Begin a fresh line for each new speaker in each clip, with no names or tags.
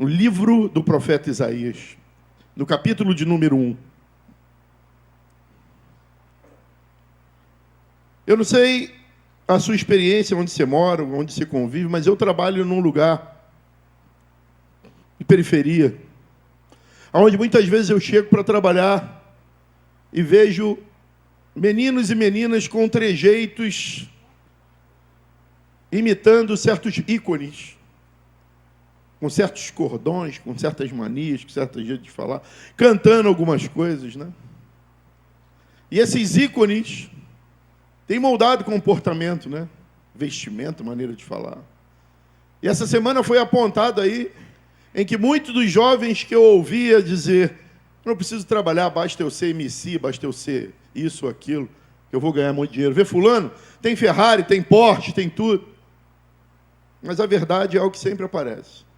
no livro do profeta Isaías, no capítulo de número 1. Eu não sei a sua experiência, onde você mora, onde você convive, mas eu trabalho num lugar de periferia, onde muitas vezes eu chego para trabalhar e vejo meninos e meninas com trejeitos imitando certos ícones, com certos cordões, com certas manias, com certo jeito de falar, cantando algumas coisas, né? E esses ícones têm moldado comportamento, né? Vestimento, maneira de falar. E essa semana foi apontado aí em que muitos dos jovens que eu ouvia dizer: não preciso trabalhar, basta eu ser MC, basta eu ser isso ou aquilo, que eu vou ganhar muito dinheiro. Vê fulano, tem Ferrari, tem Porsche, tem tudo. Mas a verdade é algo que sempre aparece.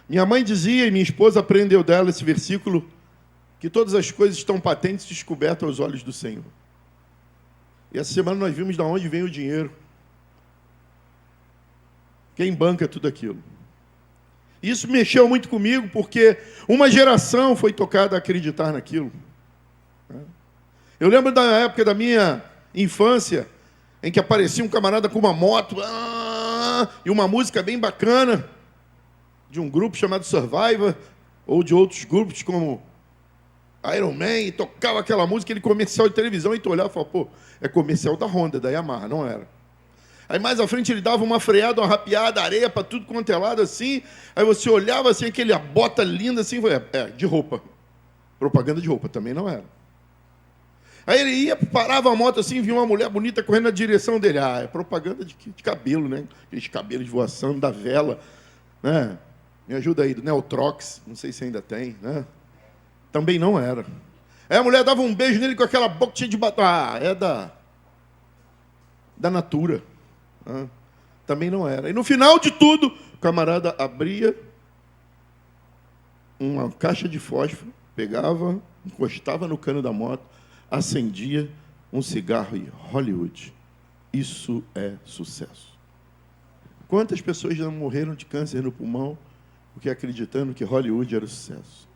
Minha mãe dizia, e minha esposa aprendeu dela esse versículo, que todas as coisas estão patentes e descobertas aos olhos do Senhor. E essa semana nós vimos de onde vem o dinheiro. Quem banca tudo aquilo. Isso mexeu muito comigo, porque uma geração foi tocada a acreditar naquilo. Eu lembro da época da minha infância, em que aparecia um camarada com uma moto, e uma música bem bacana, de um grupo chamado Survivor, ou de outros grupos como Iron Man, e tocava aquela música, aquele comercial de televisão, e tu olhava e falava, pô, é comercial da Honda, da Yamaha, não era. Aí mais à frente ele dava uma freada, uma rapeada, areia para tudo quanto é lado, assim, aí você olhava assim, aquele bota linda, assim, de roupa. Propaganda de roupa, também não era. Aí ele ia, parava a moto assim, via uma mulher bonita correndo na direção dele. É propaganda de cabelo, né? Aqueles cabelos de voação, da vela, né? Me ajuda aí, do Neotrox, não sei se ainda tem, né? Também não era. Aí a mulher dava um beijo nele com aquela boca cheia de batom. É da Natura. Também não era. E no final de tudo, o camarada abria uma caixa de fósforo, pegava, encostava no cano da moto, acendia um cigarro e Hollywood. Isso é sucesso. Quantas pessoas já morreram de câncer no pulmão porque acreditando que Hollywood era sucesso?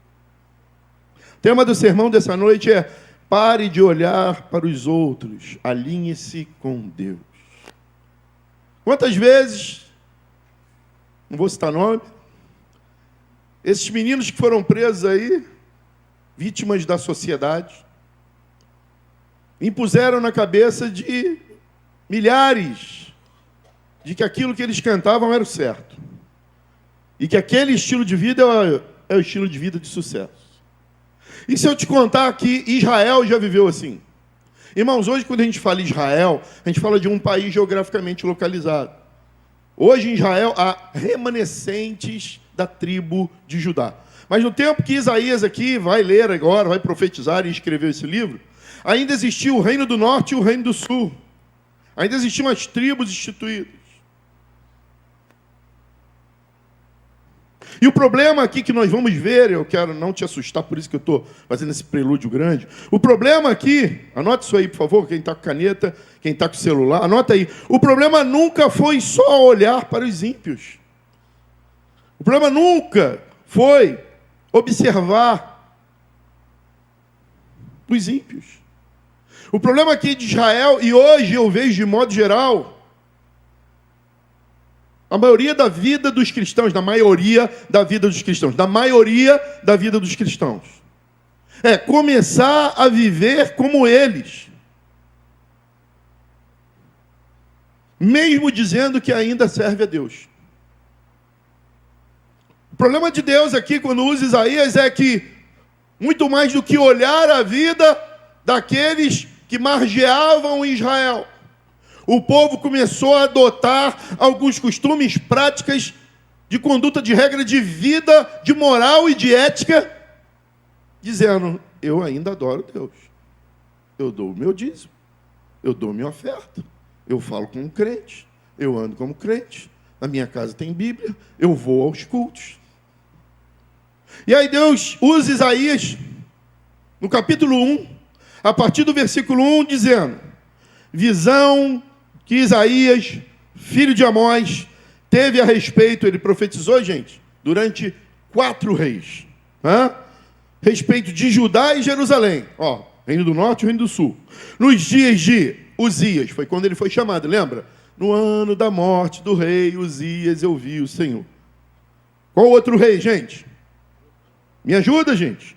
O tema do sermão dessa noite é: pare de olhar para os outros, alinhe-se com Deus. Quantas vezes, não vou citar nome, esses meninos que foram presos aí, vítimas da sociedade, impuseram na cabeça de milhares de que aquilo que eles cantavam era o certo. E que aquele estilo de vida é o estilo de vida de sucesso. E se eu te contar que Israel já viveu assim? Irmãos, hoje quando a gente fala Israel, a gente fala de um país geograficamente localizado. Hoje em Israel há remanescentes da tribo de Judá. Mas no tempo que Isaías aqui vai ler agora, vai profetizar e escrever esse livro, ainda existia o reino do norte e o reino do sul. Ainda existiam as tribos instituídas. E o problema aqui que nós vamos ver, eu quero não te assustar, por isso que eu estou fazendo esse prelúdio grande. O problema aqui, anota isso aí, por favor, quem está com caneta, quem está com celular, anota aí. O problema nunca foi só olhar para os ímpios. O problema nunca foi observar os ímpios. O problema aqui de Israel, e hoje eu vejo de modo geral, a maioria da vida dos cristãos, da maioria da vida dos cristãos, é começar a viver como eles, mesmo dizendo que ainda serve a Deus. O problema de Deus aqui, quando usa Isaías, é que, muito mais do que olhar a vida daqueles que margeavam Israel, o povo começou a adotar alguns costumes, práticas de conduta, de regra de vida, de moral e de ética, dizendo: eu ainda adoro Deus, eu dou o meu dízimo, eu dou minha oferta, eu falo como crente, eu ando como crente, na minha casa tem Bíblia, eu vou aos cultos. E aí Deus usa Isaías, no capítulo 1, a partir do versículo 1, dizendo: visão que Isaías, filho de Amós, teve a respeito, ele profetizou, gente, durante 4 reis. Respeito de Judá e Jerusalém. Reino do Norte e Reino do Sul. Nos dias de Uzias, foi quando ele foi chamado, lembra? No ano da morte do rei Uzias, eu vi o Senhor. Qual outro rei, gente? Me ajuda, gente.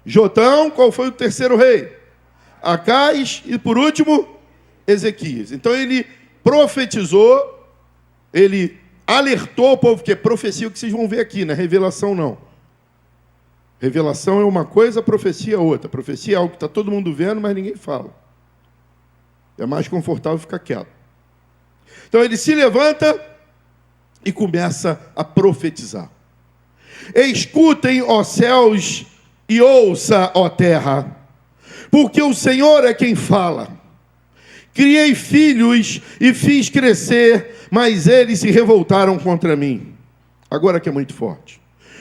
Jotão, qual foi o terceiro rei? Acais e, por último, Ezequias. Então ele profetizou, ele alertou o povo, porque profecia é o que vocês vão ver aqui, né? Revelação não. Revelação é uma coisa, profecia é outra. Profecia é algo que está todo mundo vendo, mas ninguém fala. É mais confortável ficar quieto. Então ele se levanta e começa a profetizar. Escutem, ó céus, e ouça, ó terra, porque o Senhor é quem fala. Criei filhos e fiz crescer, mas eles se revoltaram contra mim. Agora que é muito forte.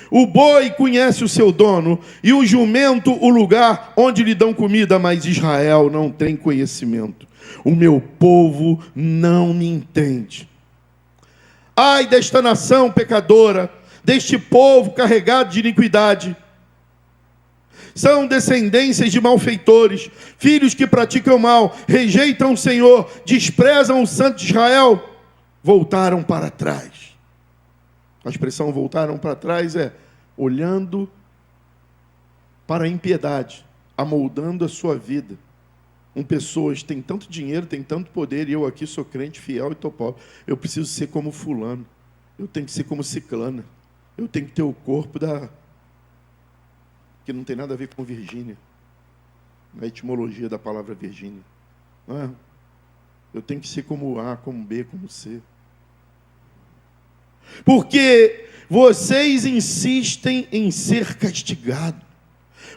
O boi conhece o seu dono, e o jumento o lugar onde lhe dão comida, mas Israel não tem conhecimento. O meu povo não me entende. Ai desta nação pecadora, deste povo carregado de iniquidade. São descendências de malfeitores, filhos que praticam mal, rejeitam o Senhor, desprezam o Santo de Israel, voltaram para trás. A expressão voltaram para trás é olhando para a impiedade, amoldando a sua vida. Pessoas têm tanto dinheiro, têm tanto poder, e eu aqui sou crente, fiel e estou pobre. Eu preciso ser como fulano, eu tenho que ser como ciclana, eu tenho que ter o corpo que não tem nada a ver com Virgínia, na etimologia da palavra Virgínia. Não é? Eu tenho que ser como A, como B, como C. Porque vocês insistem em ser castigados.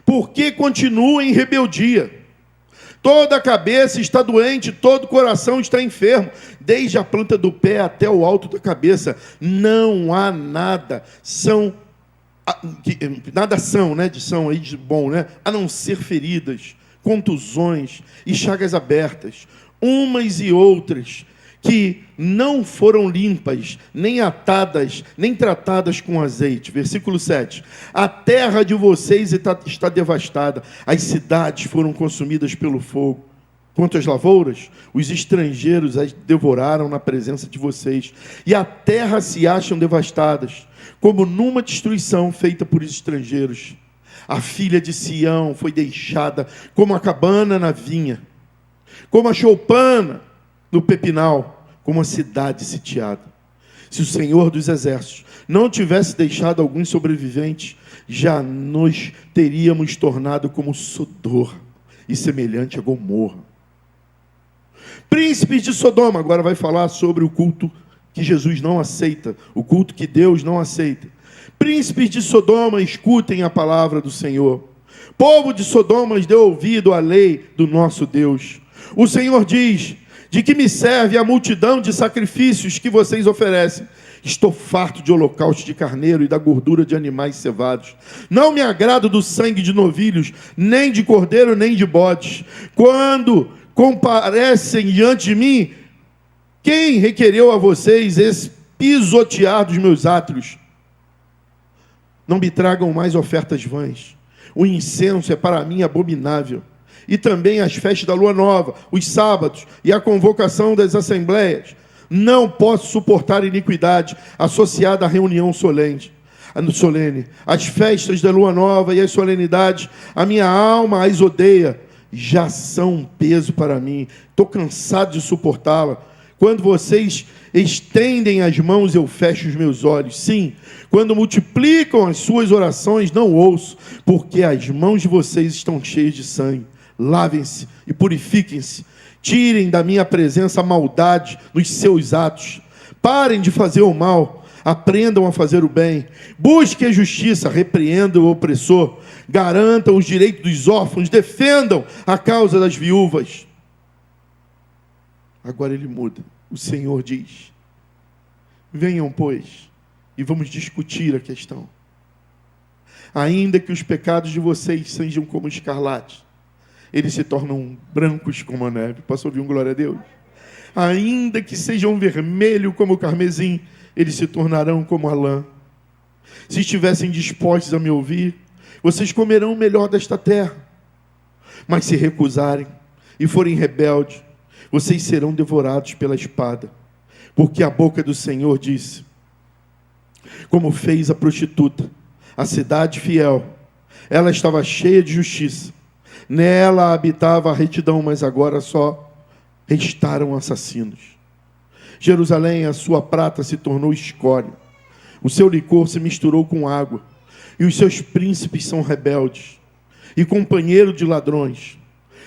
Porque continuam em rebeldia. Toda a cabeça está doente, todo o coração está enfermo, desde a planta do pé até o alto da cabeça. Não há nada, nada são, né, de são aí de bom, né, a não ser feridas, contusões e chagas abertas, umas e outras, que não foram limpas, nem atadas, nem tratadas com azeite. Versículo 7. A terra de vocês está devastada, as cidades foram consumidas pelo fogo. Quanto às lavouras, os estrangeiros as devoraram na presença de vocês, e a terra se acham devastadas, como numa destruição feita por estrangeiros. A filha de Sião foi deixada como a cabana na vinha, como a choupana no pepinal, como a cidade sitiada. Se o Senhor dos Exércitos não tivesse deixado alguns sobreviventes, já nos teríamos tornado como Sodor e semelhante a Gomorra. Príncipes de Sodoma, agora vai falar sobre o culto que Jesus não aceita, o culto que Deus não aceita. Príncipes de Sodoma, escutem a palavra do Senhor. Povo de Sodoma, dê ouvido à lei do nosso Deus. O Senhor diz: de que me serve a multidão de sacrifícios que vocês oferecem? Estou farto de holocausto de carneiro e da gordura de animais cevados. Não me agrado do sangue de novilhos, nem de cordeiro, nem de bodes. Quando comparecem diante de mim, quem requereu a vocês esse pisotear dos meus átrios? Não me tragam mais ofertas vãs. O incenso é para mim abominável. E também as festas da lua nova, os sábados e a convocação das assembleias. Não posso suportar iniquidade associada à reunião solene. As festas da lua nova e as solenidades, a minha alma as odeia, já são um peso para mim. Estou cansado de suportá-la. Quando vocês estendem as mãos, eu fecho os meus olhos. Sim, quando multiplicam as suas orações, não ouço, porque as mãos de vocês estão cheias de sangue. Lavem-se e purifiquem-se. Tirem da minha presença a maldade nos seus atos. Parem de fazer o mal. Aprendam a fazer o bem. Busquem a justiça. Repreendam o opressor. Garantam os direitos dos órfãos. Defendam a causa das viúvas. Agora ele muda. O Senhor diz: venham, pois, e vamos discutir a questão. Ainda que os pecados de vocês sejam como escarlate, eles se tornam brancos como a neve. Posso ouvir um glória a Deus? Ainda que sejam vermelhos como o carmesim, eles se tornarão como a lã. Se estivessem dispostos a me ouvir, vocês comerão o melhor desta terra. Mas se recusarem e forem rebeldes, vocês serão devorados pela espada. Porque a boca do Senhor disse, como fez a prostituta, a cidade fiel. Ela estava cheia de justiça. Nela habitava a retidão, mas agora só restaram assassinos. Jerusalém, a sua prata se tornou escória. O seu licor se misturou com água. E os seus príncipes são rebeldes e companheiros de ladrões.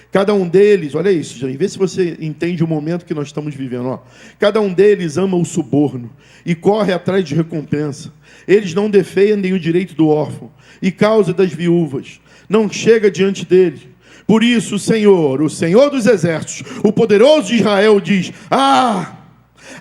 Cada um deles, olha isso, gente, vê se você entende o momento que nós estamos vivendo. Ó. Cada um deles ama o suborno e corre atrás de recompensa. Eles não defendem o direito do órfão e causa das viúvas. Não chega diante deles. Por isso o Senhor dos exércitos, o poderoso de Israel diz,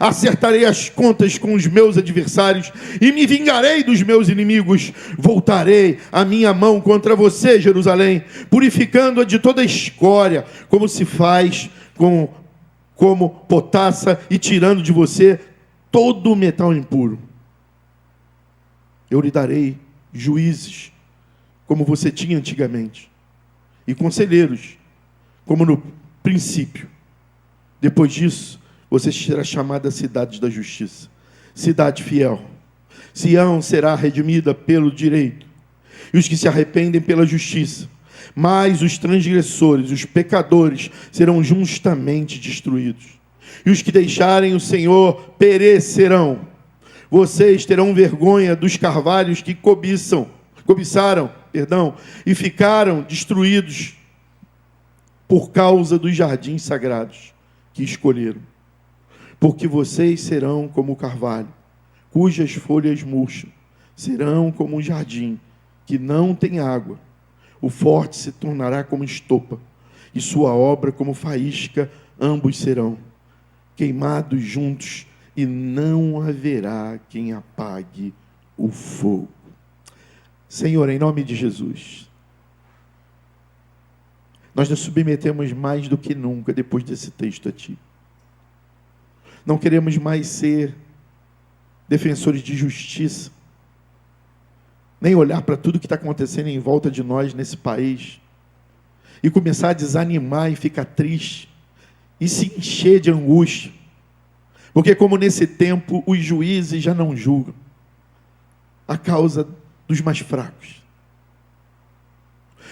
acertarei as contas com os meus adversários e me vingarei dos meus inimigos. Voltarei a minha mão contra você, Jerusalém, purificando-a de toda escória, como se faz como potassa, e tirando de você todo o metal impuro. Eu lhe darei juízes, como você tinha antigamente, e conselheiros, como no princípio. Depois disso, você será chamada cidade da justiça, cidade fiel. Sião será redimida pelo direito, e os que se arrependem pela justiça. Mas os transgressores, os pecadores, serão justamente destruídos. E os que deixarem o Senhor perecerão. Vocês terão vergonha dos carvalhos que cobiçaram, e ficaram destruídos por causa dos jardins sagrados que escolheram. Porque vocês serão como o carvalho, cujas folhas murcham, serão como um jardim que não tem água. O forte se tornará como estopa, e sua obra como faísca, ambos serão queimados juntos, e não haverá quem apague o fogo. Senhor, em nome de Jesus, nós nos submetemos mais do que nunca depois desse texto a Ti. Não queremos mais ser defensores de justiça, nem olhar para tudo que está acontecendo em volta de nós nesse país e começar a desanimar e ficar triste e se encher de angústia, porque como nesse tempo os juízes já não julgam a causa dos mais fracos.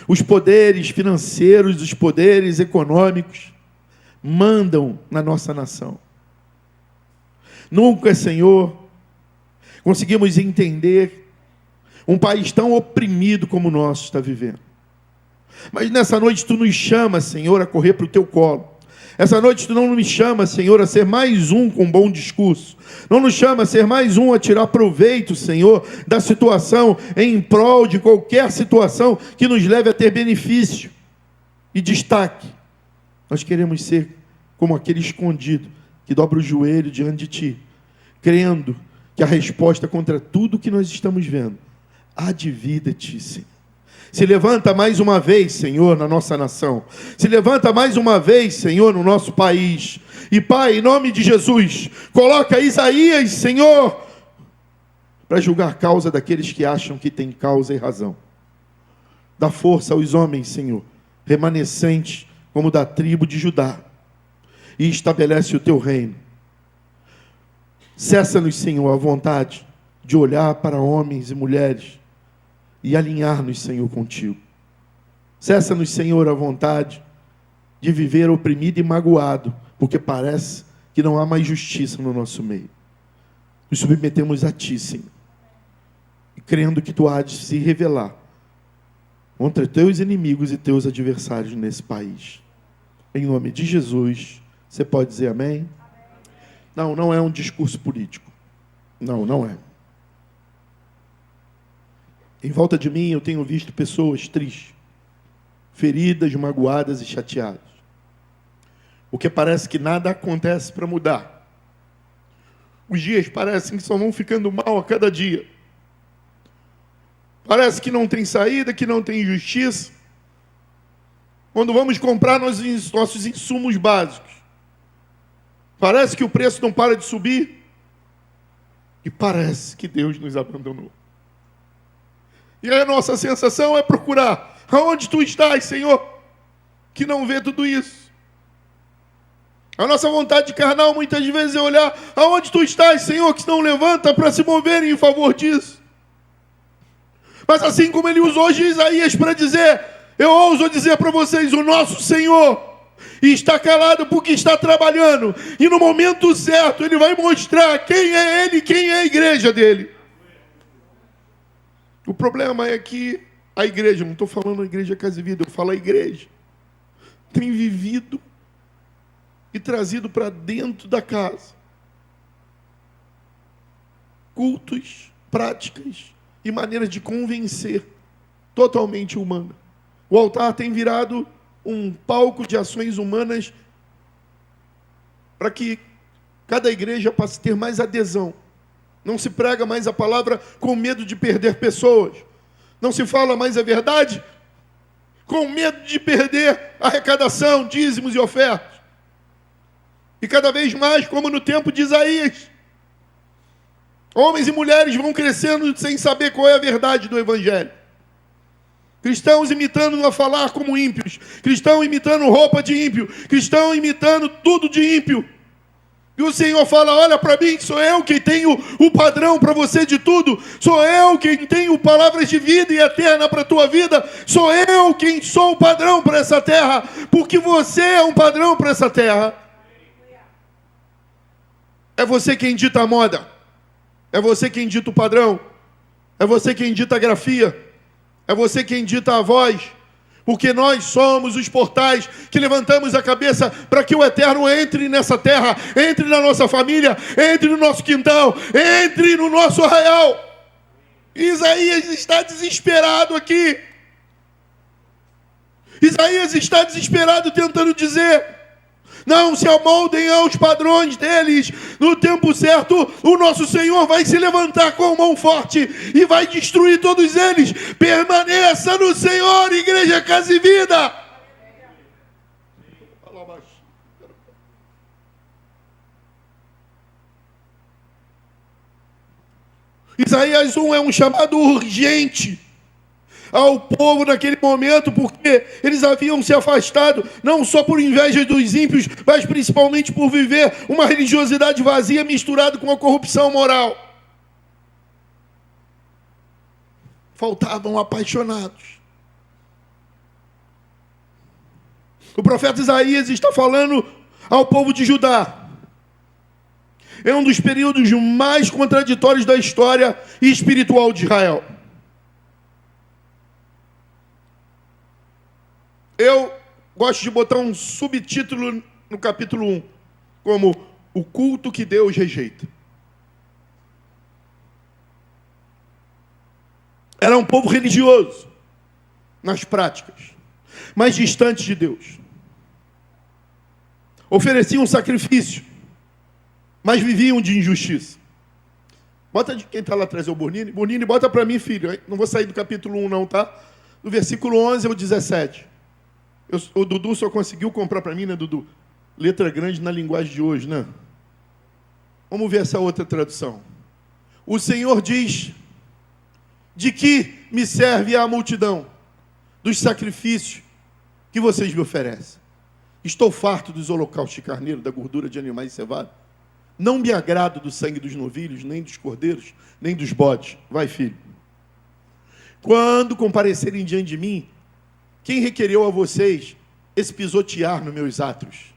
Os poderes financeiros, os poderes econômicos mandam na nossa nação. Nunca, Senhor, conseguimos entender um país tão oprimido como o nosso está vivendo. Mas nessa noite Tu nos chama, Senhor, a correr para o Teu colo. Essa noite Tu não me chama, Senhor, a ser mais um com bom discurso. Não nos chama a ser mais um a tirar proveito, Senhor, da situação em prol de qualquer situação que nos leve a ter benefício e destaque. Nós queremos ser como aquele escondido que dobra o joelho diante de Ti, crendo que a resposta contra tudo que nós estamos vendo há de vir de Ti, Senhor. Se levanta mais uma vez, Senhor, na nossa nação. Se levanta mais uma vez, Senhor, no nosso país. E, Pai, em nome de Jesus, coloca Isaías, Senhor, para julgar a causa daqueles que acham que tem causa e razão. Dá força aos homens, Senhor, remanescentes como da tribo de Judá, e estabelece o Teu reino. Cessa-nos, Senhor, a vontade de olhar para homens e mulheres e alinhar-nos, Senhor, contigo. Cessa-nos, Senhor, a vontade de viver oprimido e magoado, porque parece que não há mais justiça no nosso meio. Nos submetemos a Ti, Senhor, e crendo que Tu há de se revelar contra Teus inimigos e Teus adversários nesse país. Em nome de Jesus, você pode dizer amém? Não, não é um discurso político. Não, não é. Em volta de mim eu tenho visto pessoas tristes, feridas, magoadas e chateadas. Porque parece que nada acontece para mudar. Os dias parecem que só vão ficando mal a cada dia. Parece que não tem saída, que não tem justiça. Quando vamos comprar nossos insumos básicos, parece que o preço não para de subir. E parece que Deus nos abandonou. E a nossa sensação é procurar: aonde tu estás, Senhor, que não vê tudo isso? A nossa vontade carnal muitas vezes é olhar: aonde tu estás, Senhor, que não levanta para se mover em favor disso. Mas assim como ele usou hoje Isaías para dizer, eu ouso dizer para vocês: o nosso Senhor está calado porque está trabalhando, e no momento certo ele vai mostrar quem é ele, quem é a igreja dele. O problema é que a igreja, não estou falando a igreja Casa e Vida, eu falo a igreja, tem vivido e trazido para dentro da casa cultos, práticas e maneiras de convencer totalmente humana. O altar tem virado um palco de ações humanas para que cada igreja passe a ter mais adesão. Não se prega mais a palavra com medo de perder pessoas. Não se fala mais a verdade com medo de perder arrecadação, dízimos e ofertas. E cada vez mais, como no tempo de Isaías, homens e mulheres vão crescendo sem saber qual é a verdade do Evangelho. Cristãos imitando a falar como ímpios. Cristãos imitando roupa de ímpio. Cristãos imitando tudo de ímpio. E o Senhor fala: olha para mim, sou eu quem tenho o padrão para você de tudo. Sou eu quem tenho palavras de vida e eterna para a tua vida. Sou eu quem sou o padrão para essa terra. Porque você é um padrão para essa terra. É você quem dita a moda. É você quem dita o padrão. É você quem dita a grafia. É você quem dita a voz. Porque nós somos os portais que levantamos a cabeça para que o Eterno entre nessa terra, entre na nossa família, entre no nosso quintal, entre no nosso arraial. Isaías está desesperado aqui. Isaías está desesperado tentando dizer: não se amoldem aos padrões deles. No tempo certo, o nosso Senhor vai se levantar com mão forte e vai destruir todos eles. Permaneça no Senhor, igreja Casa e Vida. Isaías 1 é um chamado urgente ao povo naquele momento, porque eles haviam se afastado, não só por inveja dos ímpios, mas principalmente por viver uma religiosidade vazia misturada com a corrupção moral. Faltavam apaixonados. O profeta Isaías está falando ao povo de Judá. É um dos períodos mais contraditórios da história espiritual de Israel. Eu gosto de botar um subtítulo no capítulo 1, como o culto que Deus rejeita. Era um povo religioso, nas práticas, mas distante de Deus. Ofereciam sacrifício, mas viviam de injustiça. Bota de quem está lá atrás, é o Burnini. Burnini, bota para mim, filho. Não vou sair do capítulo 1 não, tá? Do versículo 11 ao 17. O Dudu só conseguiu comprar para mim, né, Dudu? Letra grande na linguagem de hoje, né? Vamos ver essa outra tradução. O Senhor diz: de que me serve a multidão dos sacrifícios que vocês me oferecem? Estou farto dos holocaustos de carneiro, da gordura de animais cevados. Não me agrado do sangue dos novilhos, nem dos cordeiros, nem dos bodes. Vai, filho. Quando comparecerem diante de mim, quem requereu a vocês esse pisotear nos meus átrios?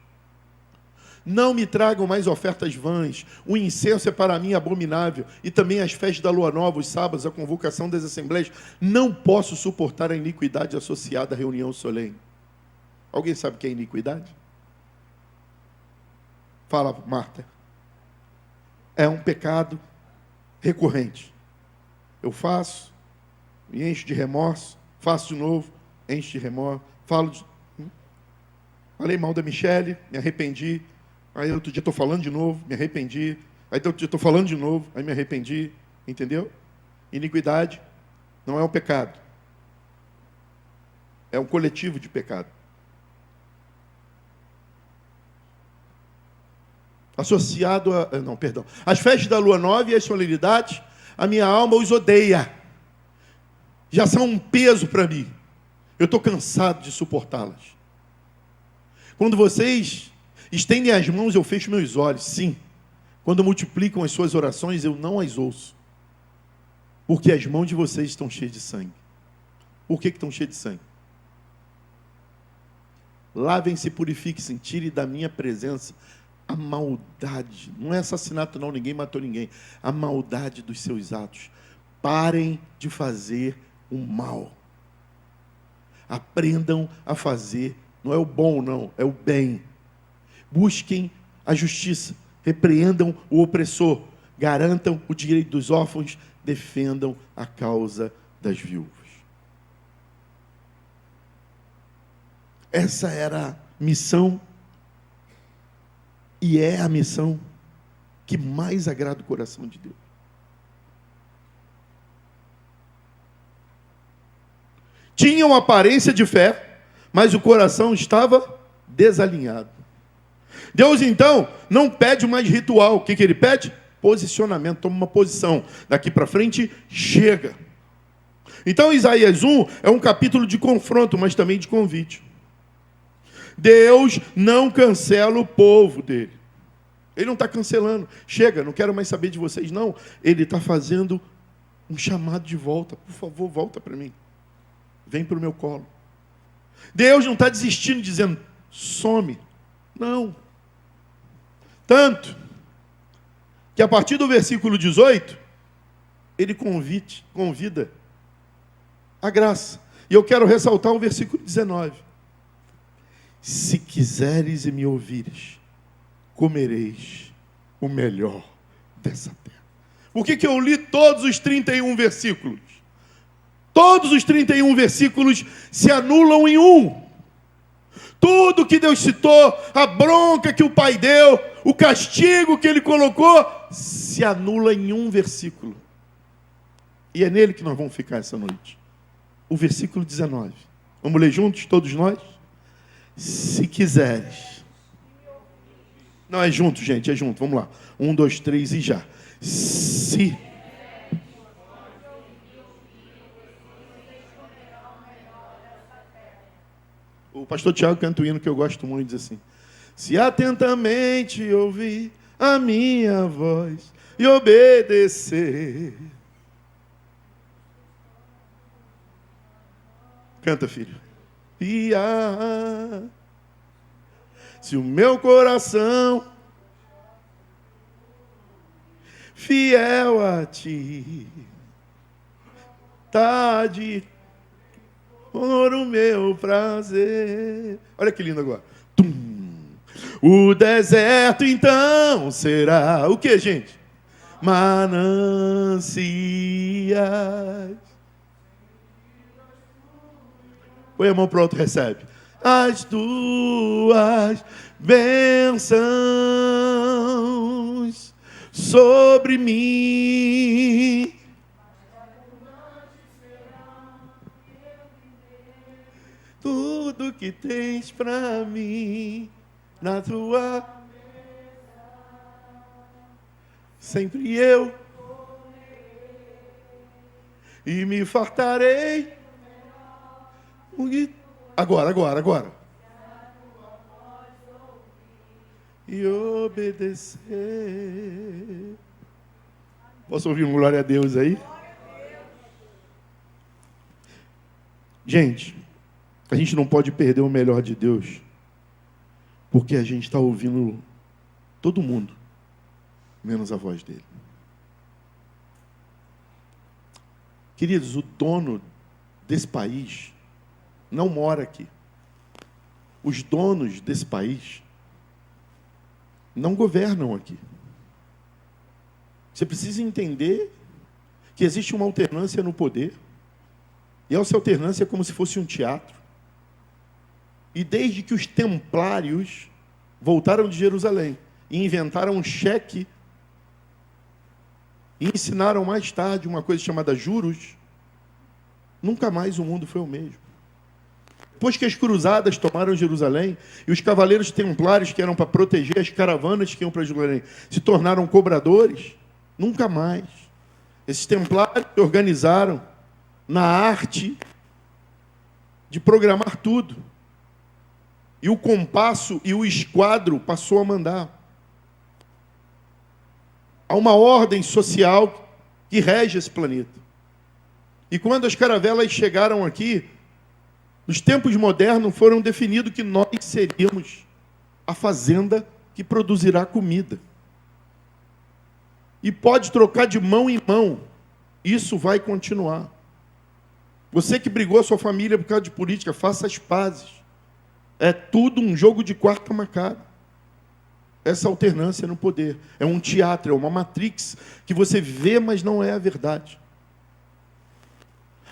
Não me tragam mais ofertas vãs. O incenso é para mim abominável. E também as festas da lua nova, os sábados, a convocação das assembleias. Não posso suportar a iniquidade associada à reunião solene. Alguém sabe o que é iniquidade? Fala, Marta. É um pecado recorrente. Eu faço, me encho de remorso, faço de novo, encho de remorso, falei mal da Michele, me arrependi, aí outro dia estou falando de novo, me arrependi, aí outro dia estou falando de novo, aí me arrependi, entendeu? Iniquidade não é um pecado, é um coletivo de pecado. Associado a... Não, perdão. As festas da lua nova e as solenidades, a minha alma os odeia. já são um peso para mim. Eu estou cansado de suportá-las. Quando vocês estendem as mãos, eu fecho meus olhos. Sim. Quando multiplicam as suas orações, eu não as ouço. Porque as mãos de vocês estão cheias de sangue. Por que estão cheias de sangue? Lavem-se, purifiquem-se, tirem da minha presença a maldade. Não é assassinato não, ninguém matou ninguém. A maldade dos seus atos. Parem de fazer o mal. Aprendam a fazer, não é o bom não, é o bem. Busquem a justiça, repreendam o opressor, garantam o direito dos órfãos, defendam a causa das viúvas. Essa era a missão e é a missão que mais agrada o coração de Deus. Tinham aparência de fé, mas o coração estava desalinhado. Deus, então, não pede mais ritual. O que ele pede? Posicionamento. Toma uma posição. Daqui para frente, chega. Então, Isaías 1 é um capítulo de confronto, mas também de convite. Deus não cancela o povo dele. Ele não está cancelando. Chega, não quero mais saber de vocês, não. Ele está fazendo um chamado de volta. Por favor, volta para mim. Vem para o meu colo. Deus não está desistindo, dizendo, some. Não. Tanto que a partir do versículo 18, ele convida a graça. E eu quero ressaltar o versículo 19. Se quiseres e me ouvires, comereis o melhor dessa terra. Por que eu li todos os 31 versículos? Todos os 31 versículos se anulam em um. Tudo que Deus citou, a bronca que o Pai deu, o castigo que Ele colocou, se anula em um versículo. E é nele que nós vamos ficar essa noite. O versículo 19. Vamos ler juntos, todos nós? Se quiseres. Não, é junto, gente, é junto. Vamos lá. 1, 2, 3 e já. Se... O pastor Tiago canta um hino que eu gosto muito, diz assim: se atentamente ouvir a minha voz e obedecer. Canta, filho. Se o meu coração fiel a ti tá de por o meu prazer. Olha que lindo agora. Tum. O deserto então será o que, gente? Mananciais. Põe a mão para o outro, recebe. As tuas bênçãos sobre mim. Tudo que tens para mim na tua sempre eu e me fartarei. Agora. E obedecer. Posso ouvir um glória a Deus aí? Gente, a gente não pode perder o melhor de Deus, porque a gente está ouvindo todo mundo, menos a voz dele. Queridos, o dono desse país não mora aqui. Os donos desse país não governam aqui. Você precisa entender que existe uma alternância no poder, e essa alternância é como se fosse um teatro. E desde que os templários voltaram de Jerusalém e inventaram um cheque e ensinaram mais tarde uma coisa chamada juros, nunca mais o mundo foi o mesmo. Depois que as cruzadas tomaram Jerusalém e os cavaleiros templários, que eram para proteger as caravanas que iam para Jerusalém, se tornaram cobradores, nunca mais. Esses templários se organizaram na arte de programar tudo. E o compasso e o esquadro passou a mandar. Há uma ordem social que rege esse planeta. E quando as caravelas chegaram aqui, nos tempos modernos foram definidos que nós seríamos a fazenda que produzirá comida. E pode trocar de mão em mão. Isso vai continuar. Você que brigou a sua família por causa de política, faça as pazes. É tudo um jogo de quarta marcada. Essa alternância no poder. É um teatro, é uma matrix que você vê, mas não é a verdade.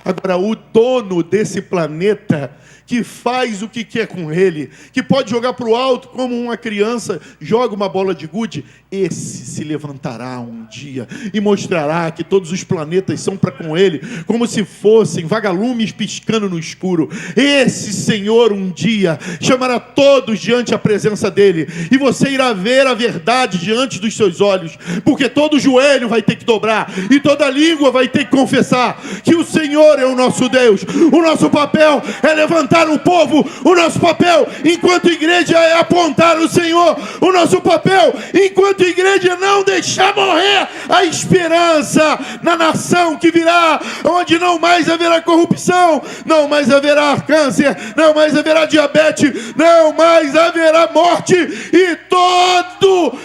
Agora, o dono desse planeta, que faz o que quer com ele, que pode jogar para o alto como uma criança joga uma bola de gude, esse se levantará um dia e mostrará que todos os planetas são para com ele, como se fossem vagalumes piscando no escuro. Esse Senhor um dia chamará todos diante da presença dele, e você irá ver a verdade diante dos seus olhos, porque todo joelho vai ter que dobrar, e toda língua vai ter que confessar que o Senhor é o nosso Deus. O nosso papel é levantar o povo. O nosso papel enquanto igreja é apontar o Senhor. O nosso papel enquanto igreja é não deixar morrer a esperança na nação que virá, onde não mais haverá corrupção, não mais haverá câncer, não mais haverá diabetes, não mais haverá morte, e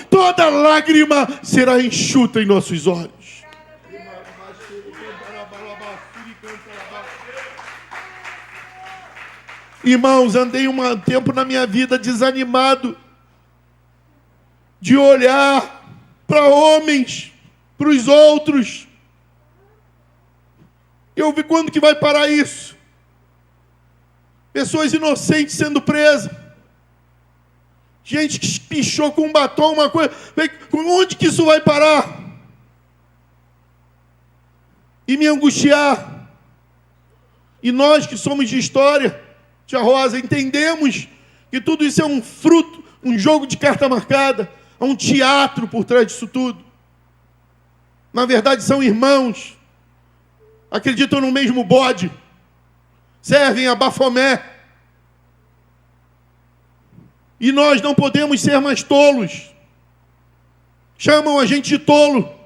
toda lágrima será enxuta em nossos olhos. Irmãos, andei um tempo na minha vida desanimado de olhar para homens, para os outros. Eu vi quando que vai parar isso. Pessoas inocentes sendo presas. Gente que pichou com um batom, uma coisa. Onde que isso vai parar? E me angustiar. E nós que somos de história, Tia Rosa, entendemos que tudo isso é um fruto, um jogo de carta marcada, há um teatro por trás disso tudo. Na verdade, são irmãos, acreditam no mesmo bode, servem a Bafomé. E nós não podemos ser mais tolos. Chamam a gente de tolo.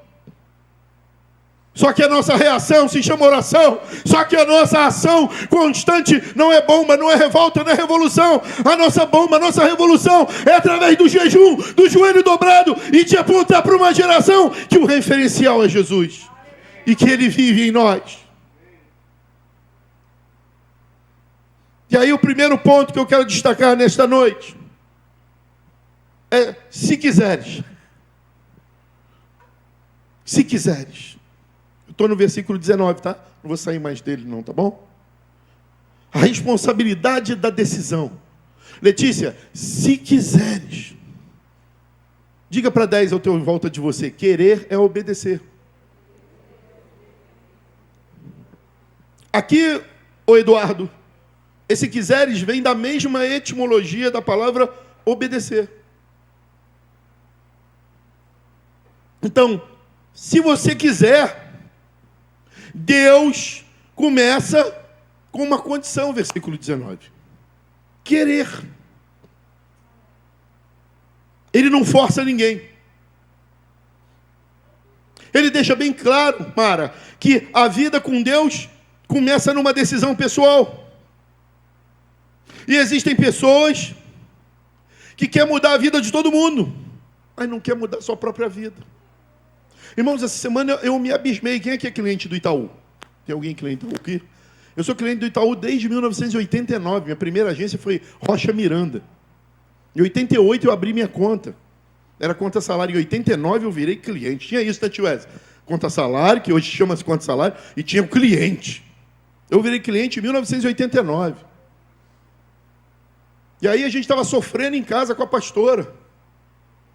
Só que a nossa reação se chama oração. Só que a nossa ação constante não é bomba, não é revolta, não é revolução. A nossa bomba, a nossa revolução é através do jejum, do joelho dobrado, e de apontar para uma geração que o referencial é Jesus. E que Ele vive em nós. E aí o primeiro ponto que eu quero destacar nesta noite é: se quiseres. Se quiseres. Estou no versículo 19, tá? Não vou sair mais dele não, tá bom? A responsabilidade da decisão. Letícia, se quiseres. Diga para 10 ao teu em volta de você: querer é obedecer. Aqui, ô Eduardo, esse quiseres vem da mesma etimologia da palavra obedecer. Então, se você quiser, Deus começa com uma condição, versículo 19. Querer. Ele não força ninguém. Ele deixa bem claro, Mara, que a vida com Deus começa numa decisão pessoal. E existem pessoas que querem mudar a vida de todo mundo, mas não quer mudar a sua própria vida. Irmãos, essa semana eu me abismei. Quem é que é cliente do Itaú? Tem alguém cliente do Itaú aqui? Eu sou cliente do Itaú desde 1989. Minha primeira agência foi Rocha Miranda. Em 88 eu abri minha conta. Era conta salário. Em 89 eu virei cliente. Tinha isso, né, tio Wesley? Conta salário, que hoje chama-se conta salário, e tinha o cliente. Eu virei cliente em 1989. E aí a gente estava sofrendo em casa com a pastora.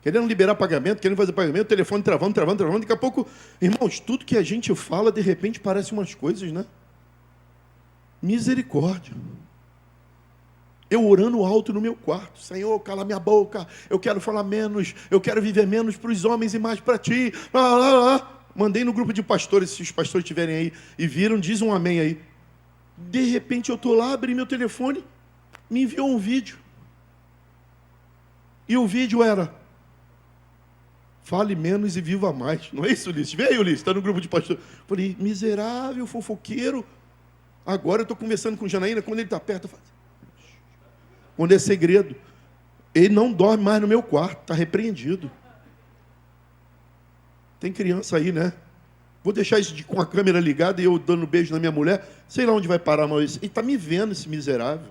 Querendo liberar pagamento, querendo fazer pagamento, telefone travando. Daqui a pouco, irmãos, tudo que a gente fala, de repente, parece umas coisas, né? Misericórdia. Eu orando alto no meu quarto: Senhor, cala minha boca, eu quero falar menos, eu quero viver menos para os homens e mais para Ti. Mandei no grupo de pastores, se os pastores estiverem aí e viram, diz um amém aí. De repente eu estou lá, abri meu telefone, me enviou um vídeo. E o vídeo era: fale menos e viva mais. Não é isso, Ulisses? Vem aí, Ulisses, está no grupo de pastores. Falei, miserável, fofoqueiro. Agora eu estou conversando com o Janaína, quando ele está perto, eu falo, quando é segredo. Ele não dorme mais no meu quarto, está repreendido. Tem criança aí, né? Vou deixar isso com a câmera ligada e eu dando beijo na minha mulher. Sei lá onde vai parar, mas ele está me vendo, esse miserável.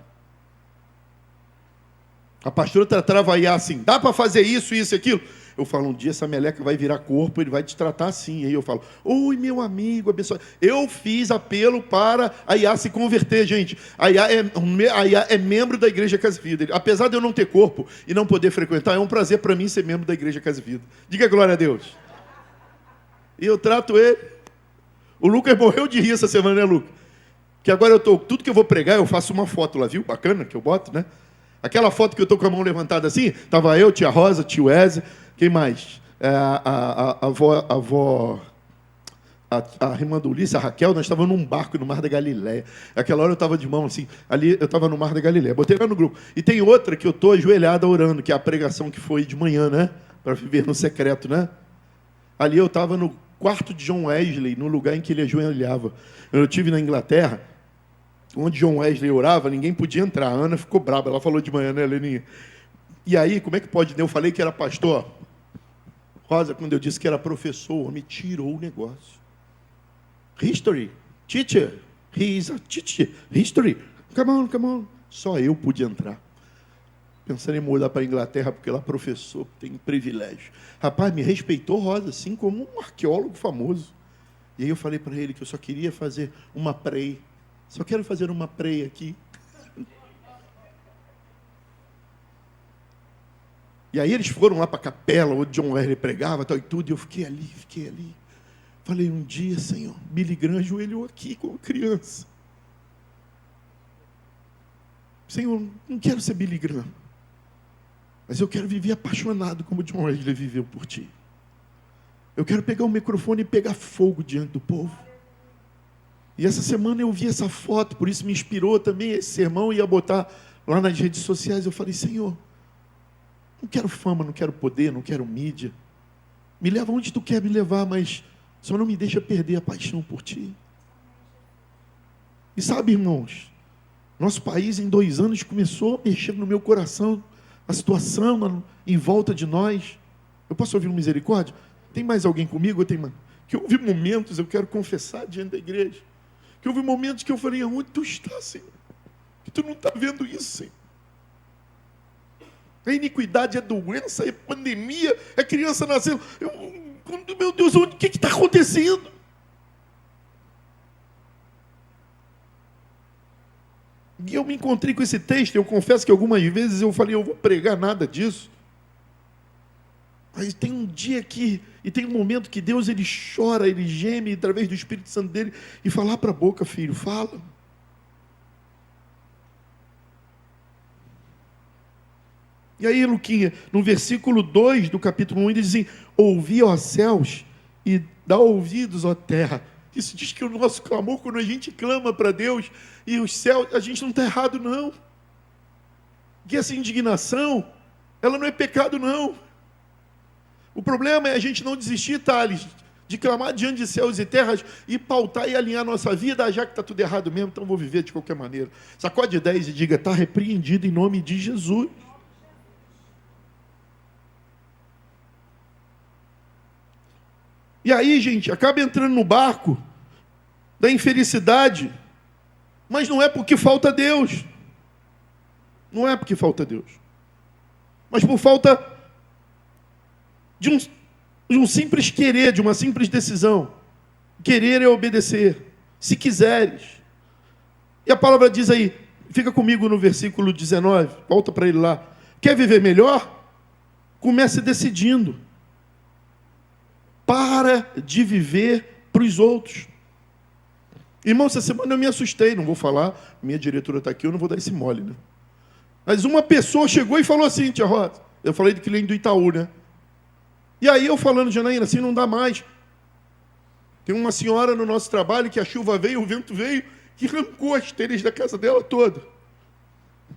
A pastora travaiar assim, dá para fazer isso, isso e aquilo? Eu falo, um dia essa meleca vai virar corpo, ele vai te tratar assim. Aí eu falo, oi, meu amigo, abençoado. Eu fiz apelo para a IA se converter, gente. A IA é membro da Igreja Casa e Vida. Apesar de eu não ter corpo e não poder frequentar, é um prazer para mim ser membro da Igreja Casa e Vida. Diga glória a Deus. E eu trato ele. O Lucas morreu de rir essa semana, né, Lucas? Que agora tudo que eu vou pregar, eu faço uma foto lá, viu? Bacana que eu boto, né? Aquela foto que eu estou com a mão levantada assim, estava eu, tia Rosa, tio Eze, quem mais? A irmã do Ulisses, a Raquel, nós estávamos num barco no Mar da Galileia. Aquela hora eu estava de mão assim, ali eu estava no Mar da Galileia. Botei lá no grupo. E tem outra que eu estou ajoelhada orando, que é a pregação que foi de manhã, né? Para viver no secreto, né? Ali eu estava no quarto de John Wesley, no lugar em que ele ajoelhava. Eu estive na Inglaterra, onde John Wesley orava, ninguém podia entrar. A Ana ficou brava, ela falou de manhã, né, Leninha? E aí, como é que pode? Eu falei que era pastor. Rosa, quando eu disse que era professor, me tirou o negócio. History, teacher, he is a teacher, history, come on. Só eu pude entrar. Pensando em mudar para a Inglaterra, porque lá professor tem privilégio. Rapaz, me respeitou, Rosa, assim como um arqueólogo famoso. E aí eu falei para ele que eu só queria fazer uma prei. Só quero fazer uma prei aqui. E aí eles foram lá para a capela, onde John Wesley pregava tal, e tudo, e eu fiquei ali. Falei, um dia, Senhor, Billy Graham ajoelhou aqui como criança. Senhor, não quero ser Billy Graham, mas eu quero viver apaixonado como John Wesley viveu por ti. Eu quero pegar o microfone e pegar fogo diante do povo. E essa semana eu vi essa foto, por isso me inspirou também esse sermão, ia botar lá nas redes sociais. Eu falei, Senhor, não quero fama, não quero poder, não quero mídia. Me leva onde tu quer me levar, mas só não me deixa perder a paixão por ti. E sabe, irmãos, nosso país em 2 anos começou a mexer no meu coração, a situação em volta de nós. Eu posso ouvir uma misericórdia? Tem mais alguém comigo? Que houve momentos, eu quero confessar diante da igreja, que houve momentos que eu falei, aonde tu está, Senhor? Que tu não está vendo isso, Senhor. A iniquidade é doença, é pandemia, é criança nascendo. Meu Deus, o que está acontecendo? E eu me encontrei com esse texto, eu confesso que algumas vezes eu falei, eu vou pregar nada disso. Mas tem um dia e tem um momento que Deus, ele chora, ele geme através do Espírito Santo dele e fala para a boca, filho, fala. E aí, Luquinha, no versículo 2 do capítulo 1, ele diz assim, ouvi, ó céus, e dá ouvidos, ó terra. Isso diz que o nosso clamor, quando a gente clama para Deus, e os céus, a gente não está errado, não. Que essa indignação, ela não é pecado, não. O problema é a gente não desistir, Thales, de clamar diante de céus e terras e pautar e alinhar a nossa vida, já que está tudo errado mesmo, então vou viver de qualquer maneira. Sacode 10 e diga, está repreendido em nome de Jesus. E aí, gente, acaba entrando no barco da infelicidade, mas não é porque falta Deus. Não é porque falta Deus. Mas por falta de um simples querer, de uma simples decisão. Querer é obedecer. Se quiseres. E a palavra diz aí, fica comigo no versículo 19, volta para ele lá. Quer viver melhor? Comece decidindo. Para de viver para os outros. Irmão, essa semana eu me assustei, não vou falar, minha diretora está aqui, eu não vou dar esse mole, né? Mas uma pessoa chegou e falou assim, tia Rosa, eu falei do cliente do Itaú, né? E aí eu falando, Janaína, assim não dá mais. Tem uma senhora no nosso trabalho que a chuva veio, o vento veio, que arrancou as telhas da casa dela toda.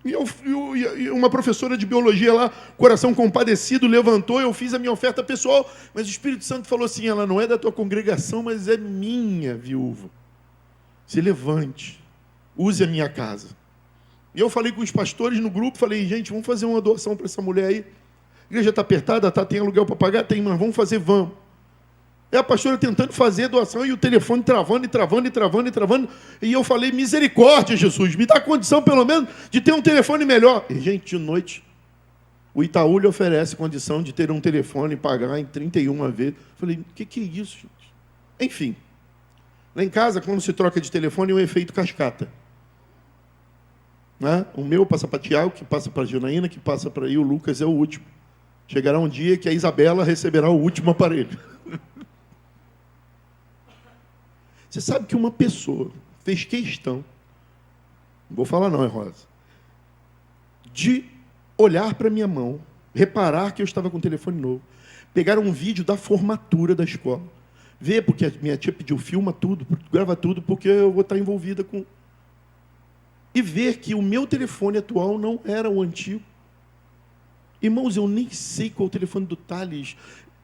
E uma professora de biologia lá, coração compadecido, levantou, eu fiz a minha oferta pessoal, mas o Espírito Santo falou assim, ela não é da tua congregação, mas é minha viúva. Se levante, use a minha casa. E eu falei com os pastores no grupo, falei, gente, vamos fazer uma doação para essa mulher aí. A igreja está apertada, tá, tem aluguel para pagar? Tem, mas vamos fazer, vamos. É a pastora tentando fazer a doação e o telefone travando. E eu falei, misericórdia, Jesus, me dá condição, pelo menos, de ter um telefone melhor. E, gente, de noite, o Itaú lhe oferece condição de ter um telefone e pagar em 31 vezes. Eu falei, o que é isso, gente? Enfim, lá em casa, quando se troca de telefone, é um efeito cascata. Né? O meu passa para Tiago, que passa para a Janaína, que passa para... E o Lucas é o último. Chegará um dia que a Isabela receberá o último aparelho. Você sabe que uma pessoa fez questão, não vou falar não, é Rosa, de olhar para a minha mão, reparar que eu estava com o telefone novo, pegar um vídeo da formatura da escola, ver, porque a minha tia pediu, filma tudo, grava tudo, porque eu vou estar envolvida com... E ver que o meu telefone atual não era o antigo. Irmãos, eu nem sei qual é o telefone do Thales.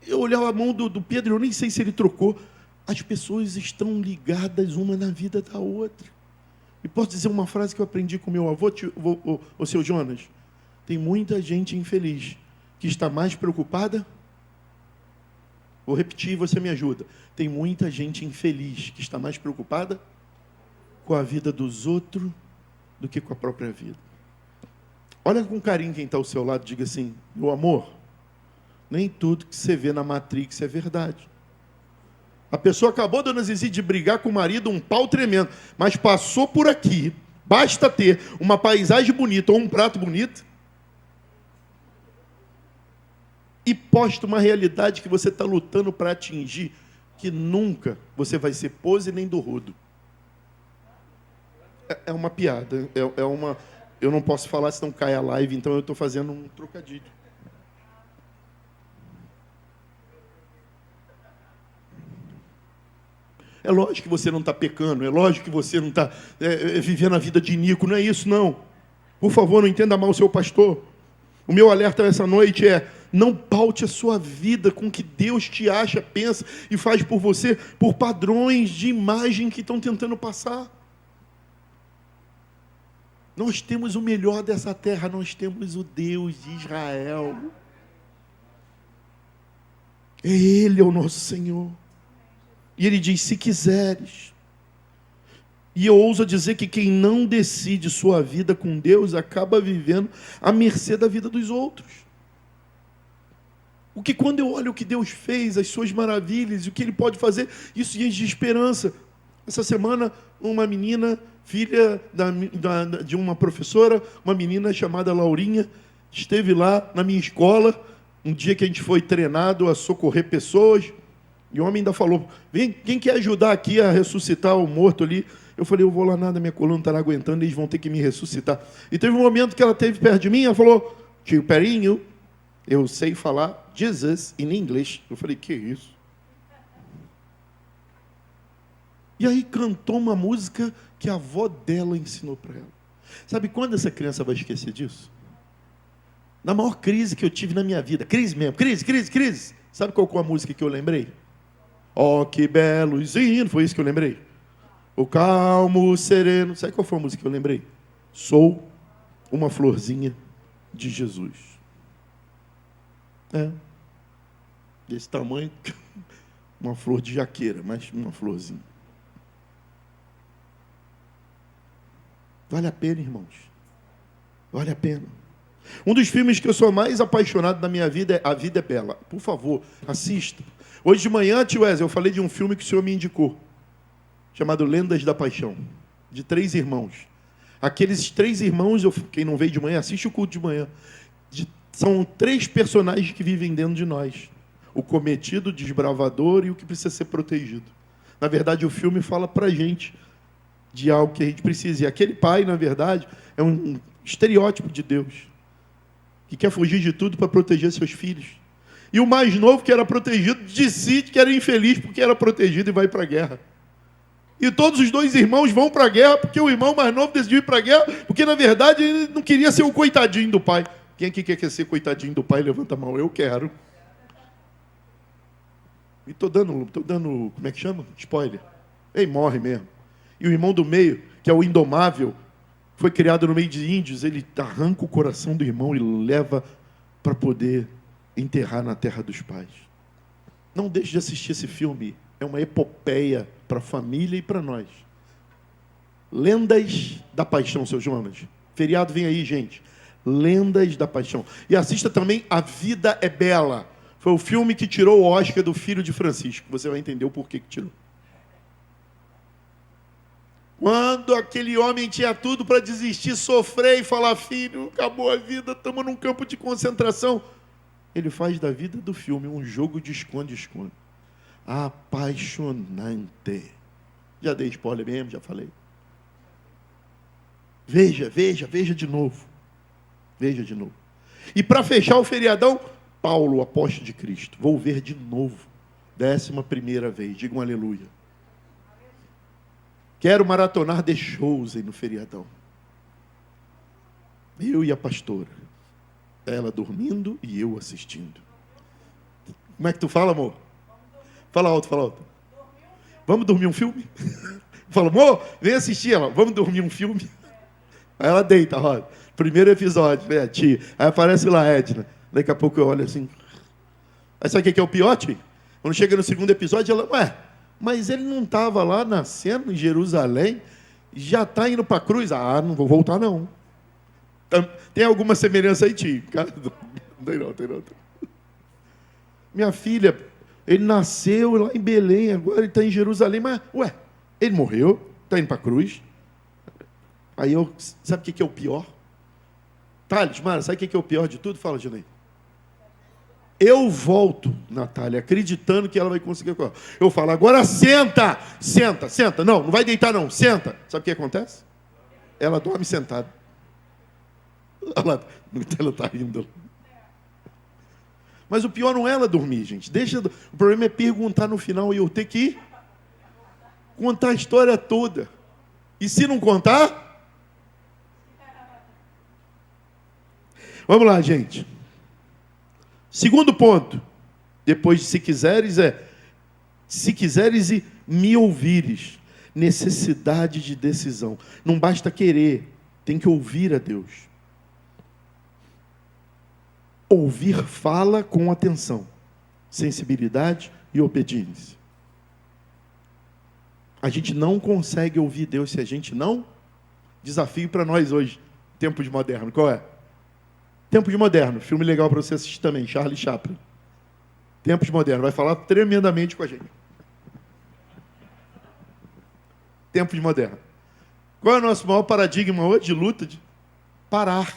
Eu olhava a mão do Pedro, eu nem sei se ele trocou. As pessoas estão ligadas uma na vida da outra. E posso dizer uma frase que eu aprendi com meu avô, o seu Jonas? Tem muita gente infeliz que está mais preocupada. Vou repetir e você me ajuda. Tem muita gente infeliz que está mais preocupada com a vida dos outros do que com a própria vida. Olha com carinho quem está ao seu lado, diga assim, meu amor, nem tudo que você vê na Matrix é verdade. A pessoa acabou, dona Zizi, de brigar com o marido, um pau tremendo, mas passou por aqui, basta ter uma paisagem bonita ou um prato bonito, e posta uma realidade que você está lutando para atingir, que nunca você vai ser pose nem do rodo. É uma piada, é uma... Eu não posso falar senão cai a live, então eu estou fazendo um trocadilho. É lógico que você não está pecando, é lógico que você não está vivendo a vida de Nico, não é isso, não. Por favor, não entenda mal o seu pastor. O meu alerta essa noite é, não paute a sua vida com o que Deus te acha, pensa e faz por você, por padrões de imagem que estão tentando passar. Nós temos o melhor dessa terra, nós temos o Deus de Israel. Ele é o nosso Senhor. E Ele diz, se quiseres. E eu ouso dizer que quem não decide sua vida com Deus, acaba vivendo à mercê da vida dos outros. O que quando eu olho o que Deus fez, as suas maravilhas, o que Ele pode fazer, isso enche de esperança. Essa semana, uma menina, filha de uma professora, uma menina chamada Laurinha, esteve lá na minha escola, um dia que a gente foi treinado a socorrer pessoas, e o homem ainda falou, vem, quem quer ajudar aqui a ressuscitar o morto ali? Eu falei, eu vou lá nada, minha coluna não estará aguentando, eles vão ter que me ressuscitar. E teve um momento que ela esteve perto de mim, ela falou, tio Perinho, eu sei falar Jesus em inglês. Eu falei, que isso? E aí cantou uma música que a avó dela ensinou para ela. Sabe quando essa criança vai esquecer disso? Na maior crise que eu tive na minha vida. Crise mesmo, crise. Sabe qual foi a música que eu lembrei? Oh, que belo hino, foi isso que eu lembrei. O calmo, sereno. Sabe qual foi a música que eu lembrei? Sou uma florzinha de Jesus. Desse tamanho, uma flor de jaqueira, mas uma florzinha. Vale a pena, irmãos. Vale a pena. Um dos filmes que eu sou mais apaixonado na minha vida é A Vida é Bela. Por favor, assista. Hoje de manhã, tio Wesley, eu falei de um filme que o senhor me indicou, chamado Lendas da Paixão, de 3 irmãos. Aqueles 3 irmãos, quem não veio de manhã, assiste o culto de manhã. São 3 personagens que vivem dentro de nós. O cometido, o desbravador e o que precisa ser protegido. Na verdade, o filme fala para a gente de algo que a gente precisa. E aquele pai, na verdade, é um estereótipo de Deus, que quer fugir de tudo para proteger seus filhos. E o mais novo, que era protegido, decide que era infeliz porque era protegido e vai para a guerra. E todos os dois irmãos vão para a guerra porque o irmão mais novo decidiu ir para a guerra, porque na verdade ele não queria ser o coitadinho do pai. Quem aqui quer ser coitadinho do pai? Levanta a mão. Eu quero. E estou dando, como é que chama? Spoiler. Ele morre mesmo. E o irmão do meio, que é o indomável, foi criado no meio de índios, ele arranca o coração do irmão e leva para poder enterrar na terra dos pais. Não deixe de assistir esse filme. É uma epopeia para a família e para nós. Lendas da Paixão, seu Jonas. Feriado vem aí, gente. Lendas da Paixão. E assista também A Vida é Bela. Foi o filme que tirou o Oscar do filho de Francisco. Você vai entender o porquê que tirou. Quando aquele homem tinha tudo para desistir, sofrer e falar, filho, acabou a vida, estamos num campo de concentração. Ele faz da vida do filme um jogo de esconde-esconde. Apaixonante. Já dei spoiler mesmo, já falei. Veja de novo. Veja de novo. E para fechar o feriadão, Paulo, apóstolo de Cristo. Vou ver de novo. 11ª vez. Diga um aleluia. Quero maratonar The Chosen no feriadão. Eu e a pastora. Ela dormindo e eu assistindo. Como é que tu fala, amor? Fala alto, fala alto. Vamos dormir um filme? Fala, amor, vem assistir ela. Vamos dormir um filme? Aí ela deita, roda. Primeiro episódio, né, tia? Aí aparece lá a Edna. Daqui a pouco eu olho assim. Aí sabe o que é o pior, tia? Quando chega no segundo episódio, ela, mas ele não estava lá nascendo em Jerusalém? Já está indo para a cruz? Ah, não vou voltar não. Tem alguma semelhança aí, tio? Tem não. Minha filha, ele nasceu lá em Belém, agora ele está em Jerusalém, mas, ele morreu, está indo para a cruz. Aí sabe o que é o pior? Thales, Mara, sabe o que é o pior de tudo? Fala, Gilei. Eu volto, Natália, acreditando que ela vai conseguir. Eu falo, agora senta. Não vai deitar não, senta. Sabe o que acontece? Ela dorme sentada. Ela está rindo. Mas o pior não é ela dormir, gente. O problema é perguntar no final e eu ter que contar a história toda. E se não contar? Vamos lá, gente. Segundo ponto, depois de se quiseres e me ouvires, necessidade de decisão. Não basta querer, tem que ouvir a Deus. Ouvir fala com atenção, sensibilidade e obediência. A gente não consegue ouvir Deus se a gente não... Desafio para nós hoje, Tempos Modernos, qual é? Tempos Modernos, filme legal para você assistir também, Charlie Chaplin. Tempos Modernos, vai falar tremendamente com a gente. Tempos Modernos. Qual é o nosso maior paradigma hoje de luta? De parar.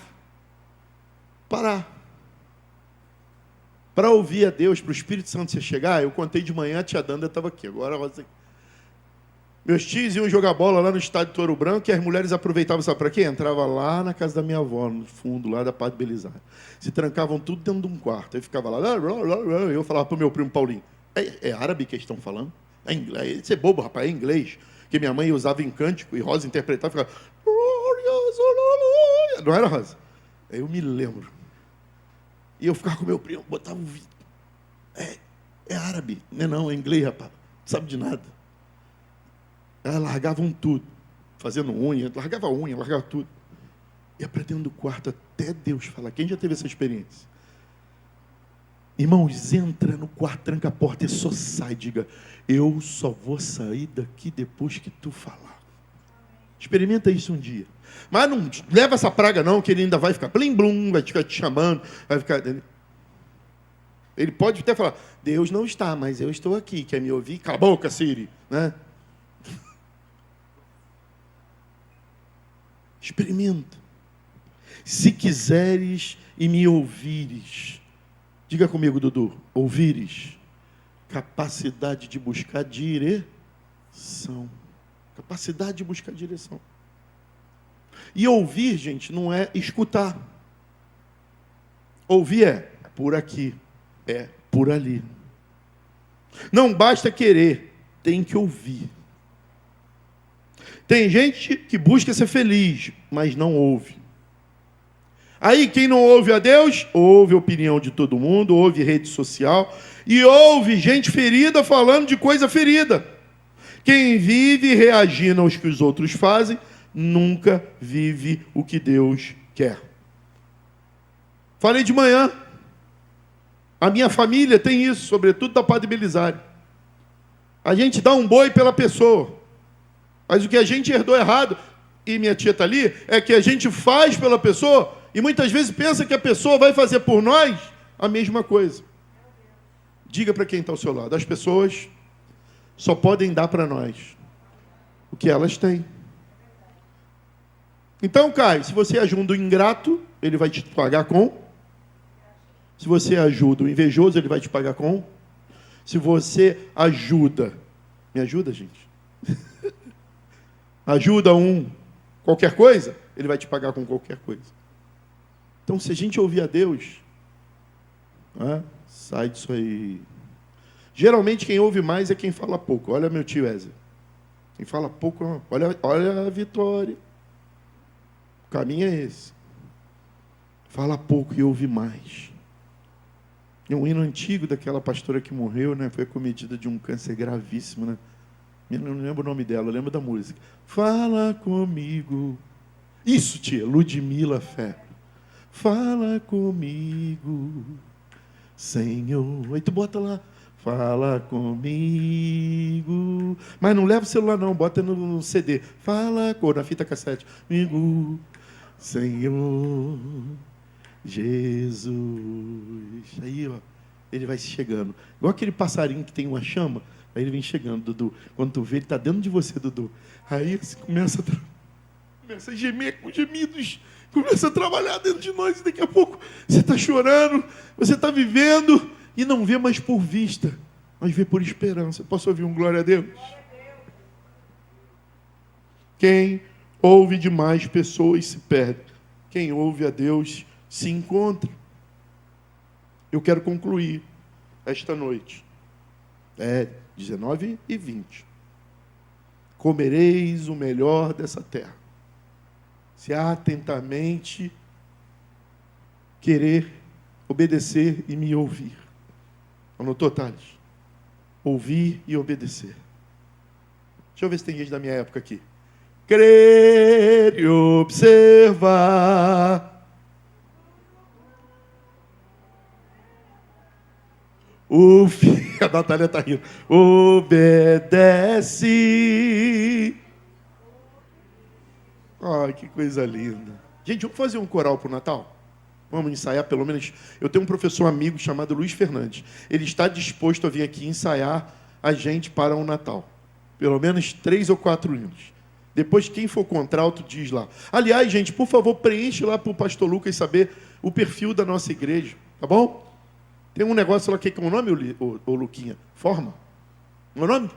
Para ouvir a Deus, para o Espírito Santo se chegar, eu contei de manhã, a tia Danda estava aqui, agora você... Meus tios iam jogar bola lá no estádio Touro Branco e as mulheres aproveitavam, sabe para quê? Entrava lá na casa da minha avó, no fundo, lá da Padre Belizar. Se trancavam tudo dentro de um quarto. Aí ficava lá, eu falava para o meu primo Paulinho, é árabe que eles estão falando? É inglês? Você é bobo, rapaz, é inglês. Que minha mãe usava em cântico e Rosa interpretava e ficava... Não era, Rosa? Aí eu me lembro. E eu ficava com meu primo, botava o vídeo. É árabe. Não, é inglês, rapaz. Não sabe de nada. Elas largavam tudo, fazendo unha, largava tudo. Ia para dentro do quarto até Deus falar. Quem já teve essa experiência? Irmãos, entra no quarto, tranca a porta e só sai. Diga, eu só vou sair daqui depois que tu falar. Experimenta isso um dia. Mas não leva essa praga não, que ele ainda vai ficar blim blum, vai ficar te chamando, vai ficar... Ele pode até falar, Deus não está, mas eu estou aqui, quer me ouvir? Cala a boca, Siri, né? Experimenta. Se quiseres e me ouvires, diga comigo, Dudu, ouvires, capacidade de buscar direção. Capacidade de buscar direção. E ouvir, gente, não é escutar. Ouvir é por aqui, é por ali. Não basta querer, tem que ouvir. Tem gente que busca ser feliz, mas não ouve. Aí quem não ouve a Deus, ouve a opinião de todo mundo, ouve rede social e ouve gente ferida falando de coisa ferida. Quem vive reagindo aos que os outros fazem, nunca vive o que Deus quer. Falei de manhã. A minha família tem isso, sobretudo da Padre Belisário. A gente dá um boi pela pessoa. Mas o que a gente herdou errado, e minha tia está ali, é que a gente faz pela pessoa e muitas vezes pensa que a pessoa vai fazer por nós a mesma coisa. Diga para quem está ao seu lado, as pessoas só podem dar para nós o que elas têm. Então, Caio, se você ajuda o ingrato, ele vai te pagar com. Se você ajuda o invejoso, ele vai te pagar com. Se você ajuda, me ajuda, gente? Ajuda qualquer coisa, ele vai te pagar com qualquer coisa. Então, se a gente ouvir a Deus, sai disso aí. Geralmente, quem ouve mais é quem fala pouco. Olha meu tio Ézer. Quem fala pouco, olha a Vitória. O caminho é esse. Fala pouco e ouve mais. É um hino antigo daquela pastora que morreu, né? Foi acometida de um câncer gravíssimo, né? Eu não lembro o nome dela, eu lembro da música. Fala comigo. Isso, tia, Ludmila Fé. Fala comigo, Senhor. Aí tu bota lá, fala comigo. Mas não leva o celular não, bota no CD. Fala, na fita cassete. Comigo, Senhor Jesus. Aí, ó, ele vai chegando. Igual aquele passarinho que tem uma chama. Aí ele vem chegando, Dudu. Quando tu vê, ele está dentro de você, Dudu. Aí você começa a gemer com gemidos. Começa a trabalhar dentro de nós. E daqui a pouco você está chorando. Você está vivendo. E não vê mais por vista. Mas vê por esperança. Posso ouvir um glória a Deus? Quem ouve demais pessoas se perde. Quem ouve a Deus se encontra. Eu quero concluir esta noite. 19:20. Comereis o melhor dessa terra, se atentamente querer obedecer e me ouvir. Anotou, Thales? Ouvir e obedecer. Deixa eu ver se tem gente da minha época aqui. Crer e observar. A Natália está rindo. Obedece. Ai, que coisa linda. Gente, vamos fazer um coral para o Natal? Vamos ensaiar pelo menos. Eu tenho um professor amigo chamado Luiz Fernandes. Ele está disposto a vir aqui ensaiar a gente para o Natal. Pelo menos 3 ou 4 hinos. Depois, quem for contralto, diz lá. Aliás, gente, por favor, preenche lá para o pastor Lucas saber o perfil da nossa igreja. Tá bom? Tem um negócio lá que é o nome, ô Luquinha? Forma? Não é o nome?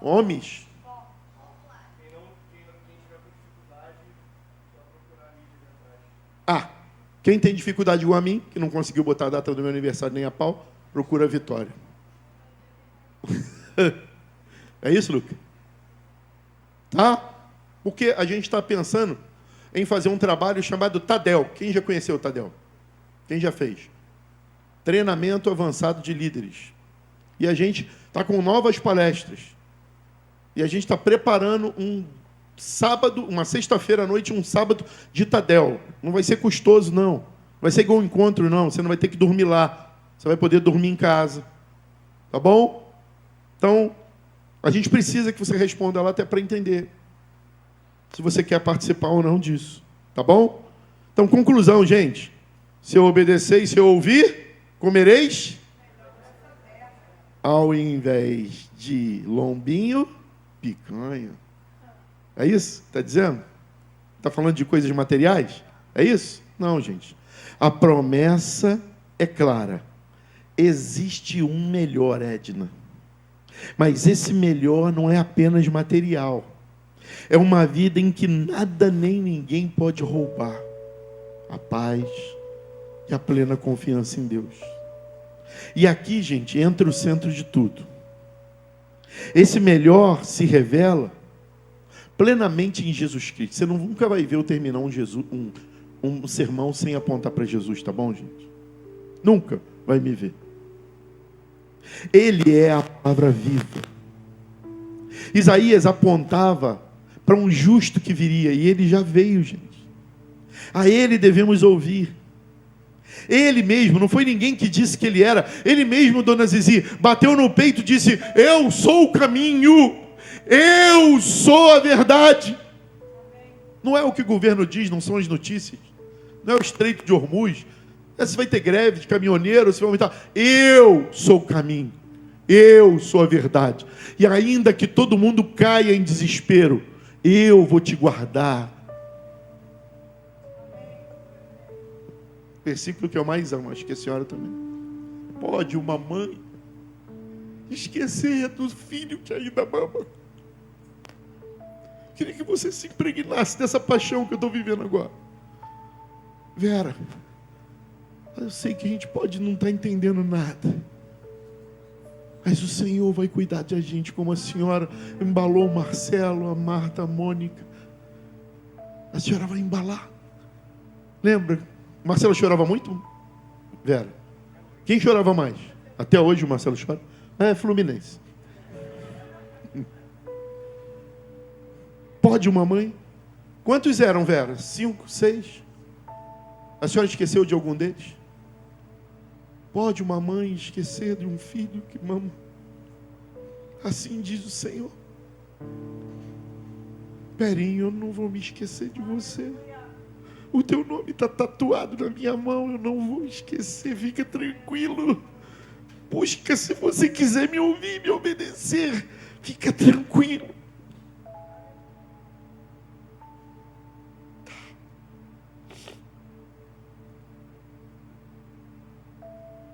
Homens. Quem tem dificuldade igual a mim, que não conseguiu botar a data do meu aniversário nem a pau, procura a Vitória. É isso, Luca? Tá? Porque a gente está pensando em fazer um trabalho chamado Tadel. Quem já conheceu o Tadel? Quem já fez? Treinamento avançado de líderes. E a gente está com novas palestras. E a gente está preparando um sábado, uma sexta-feira à noite, um sábado de Tadel. Não vai ser custoso, não. Não vai ser igual um encontro, não. Você não vai ter que dormir lá. Você vai poder dormir em casa. Tá bom? Então, a gente precisa que você responda lá até para entender se você quer participar ou não disso. Tá bom? Então, conclusão, gente. Se eu obedecer e se eu ouvir, comereis ao invés de lombinho, picanha. É isso? Está dizendo? Está falando de coisas materiais? É isso? Não, gente. A promessa é clara. Existe um melhor, Edna. Mas esse melhor não é apenas material. É uma vida em que nada nem ninguém pode roubar a paz e a plena confiança em Deus. E aqui, gente, entra o centro de tudo. Esse melhor se revela plenamente em Jesus Cristo. Você nunca vai ver eu terminar um sermão sem apontar para Jesus, tá bom, gente? Nunca vai me ver. Ele é a palavra viva. Isaías apontava para um justo que viria, e ele já veio, gente. A ele devemos ouvir. Ele mesmo, não foi ninguém que disse que ele era, ele mesmo, dona Zizi, bateu no peito e disse: eu sou o caminho, eu sou a verdade. Não é o que o governo diz, não são as notícias, não é o Estreito de Hormuz, você vai ter greve de caminhoneiro, você vai aumentar. Eu sou o caminho, eu sou a verdade, e ainda que todo mundo caia em desespero, eu vou te guardar. Versículo que eu mais amo, acho que a senhora também. Pode uma mãe esquecer do filho que ainda mama? Queria que você se impregnasse dessa paixão que eu estou vivendo agora. Vera, eu sei que a gente pode não estar entendendo nada, mas o Senhor vai cuidar de a gente, como a senhora embalou o Marcelo, a Marta, a Mônica. A senhora vai embalar. Lembra? Marcelo chorava muito? Vera. Quem chorava mais? Até hoje o Marcelo chora? É Fluminense. Pode uma mãe? Quantos eram, Vera? 5, 6? A senhora esqueceu de algum deles? Pode uma mãe esquecer de um filho que mama? Assim diz o Senhor. Perinho, eu não vou me esquecer de você. O teu nome está tatuado na minha mão, eu não vou esquecer, fica tranquilo. Busca se você quiser me ouvir, me obedecer, fica tranquilo.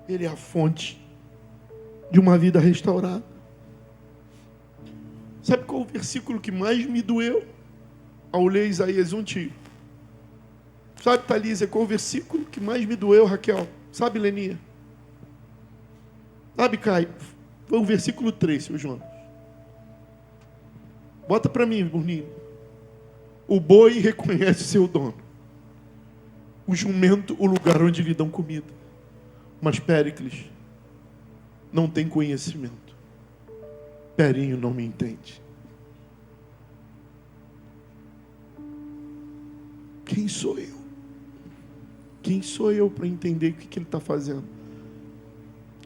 Ele é a fonte de uma vida restaurada. Sabe qual o versículo que mais me doeu ao ler Isaías 1, tio? Sabe, Thalísia, qual o versículo que mais me doeu, Raquel? Sabe, Leninha? Sabe, Caio? Foi o versículo 3, seu Jonas. Bota para mim, Bruninho. O boi reconhece seu dono. O jumento, o lugar onde lhe dão comida. Mas Péricles não tem conhecimento. Perinho não me entende. Quem sou eu? Quem sou eu para entender o que ele está fazendo?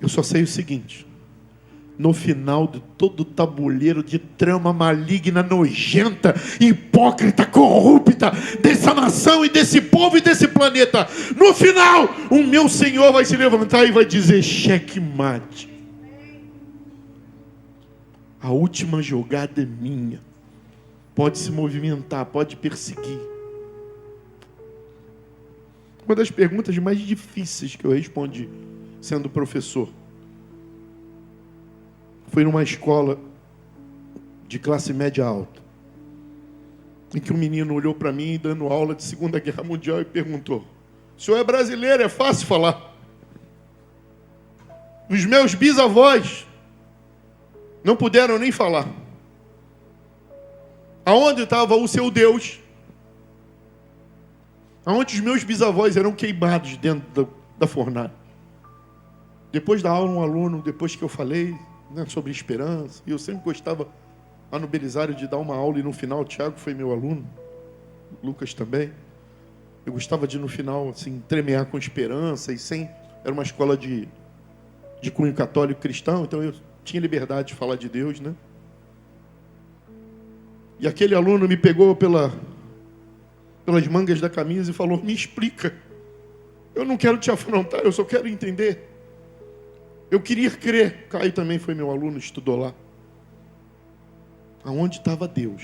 Eu só sei o seguinte: no final de todo o tabuleiro de trama maligna, nojenta, hipócrita, corrupta dessa nação e desse povo e desse planeta, no final, o meu Senhor vai se levantar e vai dizer: checkmate. A última jogada é minha. Pode se movimentar, pode perseguir. Uma das perguntas mais difíceis que eu respondi, sendo professor, foi numa escola de classe média alta, em que um menino olhou para mim, dando aula de Segunda Guerra Mundial, e perguntou: o senhor é brasileiro, é fácil falar. Os meus bisavós não puderam nem falar. Aonde estava o seu Deus? Aonde os meus bisavós eram queimados dentro da fornalha. Depois da aula, um aluno, depois que eu falei, né, sobre esperança, e eu sempre gostava, lá no Belisário, de dar uma aula, e no final o Tiago foi meu aluno, Lucas também. Eu gostava de, no final, assim, tremear com esperança, e sem... Era uma escola de cunho católico cristão, então eu tinha liberdade de falar de Deus, né? E aquele aluno me pegou pelas mangas da camisa e falou: me explica. Eu não quero te afrontar, eu só quero entender. Eu queria crer. Caio também foi meu aluno, estudou lá. Aonde estava Deus?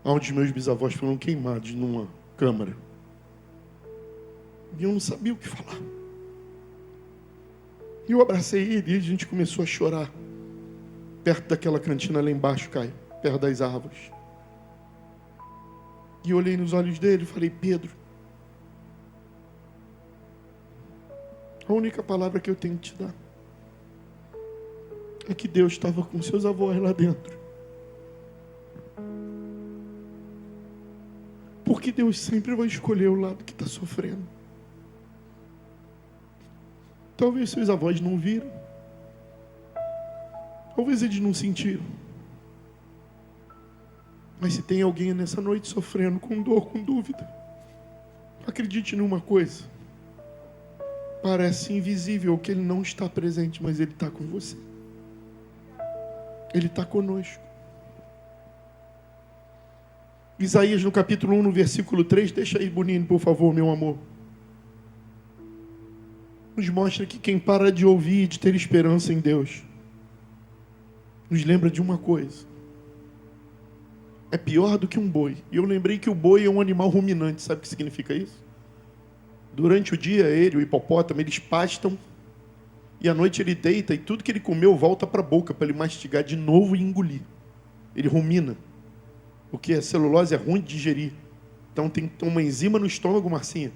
Aonde os meus bisavós foram queimados numa câmara. E eu não sabia o que falar. E eu abracei ele e a gente começou a chorar. Perto daquela cantina lá embaixo, Caio. Perto das árvores. E olhei nos olhos dele e falei: Pedro, A única palavra que eu tenho que te dar é que Deus estava com seus avós lá dentro. Porque Deus sempre vai escolher o lado que está sofrendo. Talvez seus avós não viram. Talvez eles não sentiram. Mas se tem alguém nessa noite sofrendo com dor, com dúvida, acredite numa coisa. Parece invisível que Ele não está presente, mas Ele está com você. Ele está conosco. Isaías no capítulo 1, no versículo 3, deixa aí, Boninho, por favor, meu amor. Nos mostra que quem para de ouvir e de ter esperança em Deus, nos lembra de uma coisa. É pior do que um boi. E eu lembrei que o boi é um animal ruminante. Sabe o que significa isso? Durante o dia, ele, o hipopótamo, eles pastam. E à noite ele deita e tudo que ele comeu volta para a boca para ele mastigar de novo e engolir. Ele rumina. Porque a celulose é ruim de digerir. Então tem uma enzima no estômago, Marcinha,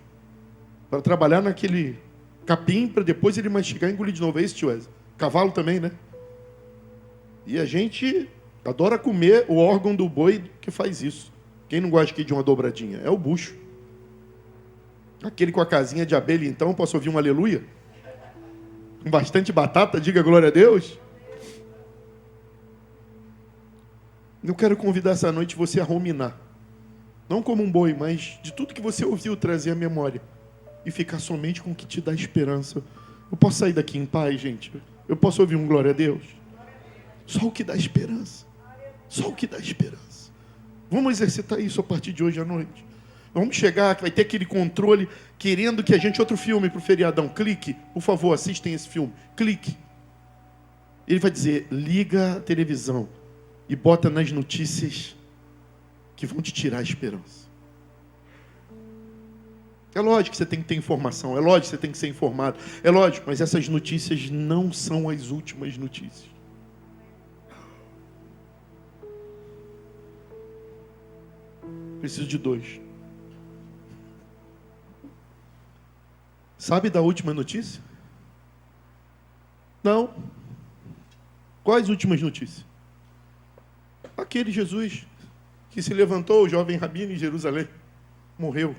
para trabalhar naquele capim para depois ele mastigar e engolir de novo. É isso, tio Wesley? Cavalo também, né? E a gente adora comer o órgão do boi que faz isso. Quem não gosta aqui de uma dobradinha? É o bucho. Aquele com a casinha de abelha, então, posso ouvir um aleluia? Com bastante batata, diga glória a Deus. Eu quero convidar essa noite você a ruminar. Não como um boi, mas de tudo que você ouviu trazer à memória. E ficar somente com o que te dá esperança. Eu posso sair daqui em paz, gente? Eu posso ouvir um glória a Deus? Só o que dá esperança. Só o que dá esperança. Vamos exercitar isso a partir de hoje à noite. Vamos chegar, que vai ter aquele controle, querendo que a gente... Outro filme para o feriadão. Clique, por favor, assistem esse filme. Clique. Ele vai dizer, liga a televisão e bota nas notícias que vão te tirar a esperança. É lógico que você tem que ter informação. É lógico que você tem que ser informado. É lógico, mas essas notícias não são as últimas notícias. Preciso de 2. Sabe da última notícia? Não. Quais últimas notícias? Aquele Jesus que se levantou, o jovem rabino em Jerusalém, morreu.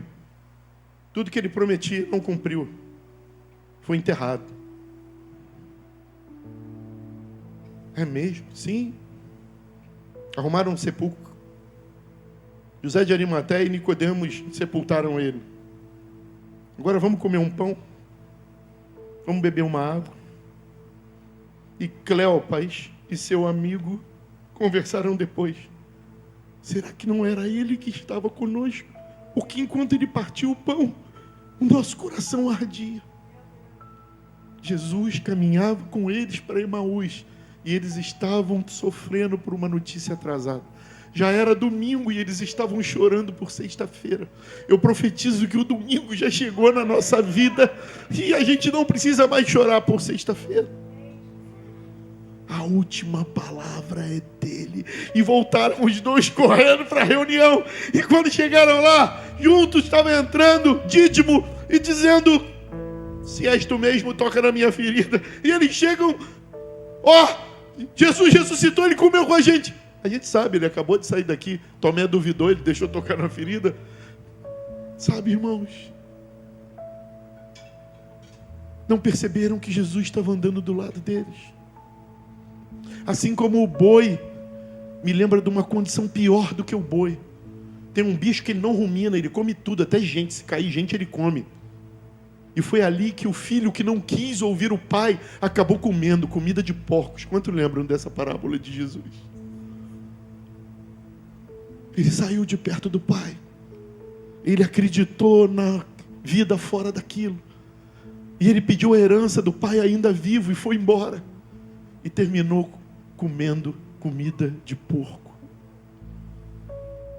Tudo que ele prometia não cumpriu. Foi enterrado. É mesmo? Sim. Arrumaram um sepulcro. José de Arimateia e Nicodemos sepultaram ele. Agora vamos comer um pão. Vamos beber uma água. E Cleopas e seu amigo conversaram depois. Será que não era ele que estava conosco? Porque enquanto ele partiu o pão, o nosso coração ardia. Jesus caminhava com eles para Emaús. E eles estavam sofrendo por uma notícia atrasada. Já era domingo e eles estavam chorando por sexta-feira. Eu profetizo que o domingo já chegou na nossa vida e a gente não precisa mais chorar por sexta-feira. A última palavra é dele. E voltaram os dois correndo para a reunião. E quando chegaram lá, juntos estava entrando Dídimo e dizendo: se és tu mesmo, toca na minha ferida. E eles chegam: Jesus ressuscitou, ele comeu com a gente. A gente sabe, ele acabou de sair daqui. Tomé duvidou, ele deixou tocar na ferida. Sabe, irmãos, não perceberam que Jesus estava andando do lado deles. Assim como o boi me lembra de uma condição pior do que o boi. Tem um bicho que ele não rumina, ele come tudo, até gente. Se cair gente, ele come. E foi ali que o filho que não quis ouvir o pai acabou comendo comida de porcos. Quantos lembram dessa parábola de Jesus? Ele saiu de perto do pai. Ele acreditou na vida fora daquilo. E ele pediu a herança do pai ainda vivo e foi embora. E terminou comendo comida de porco.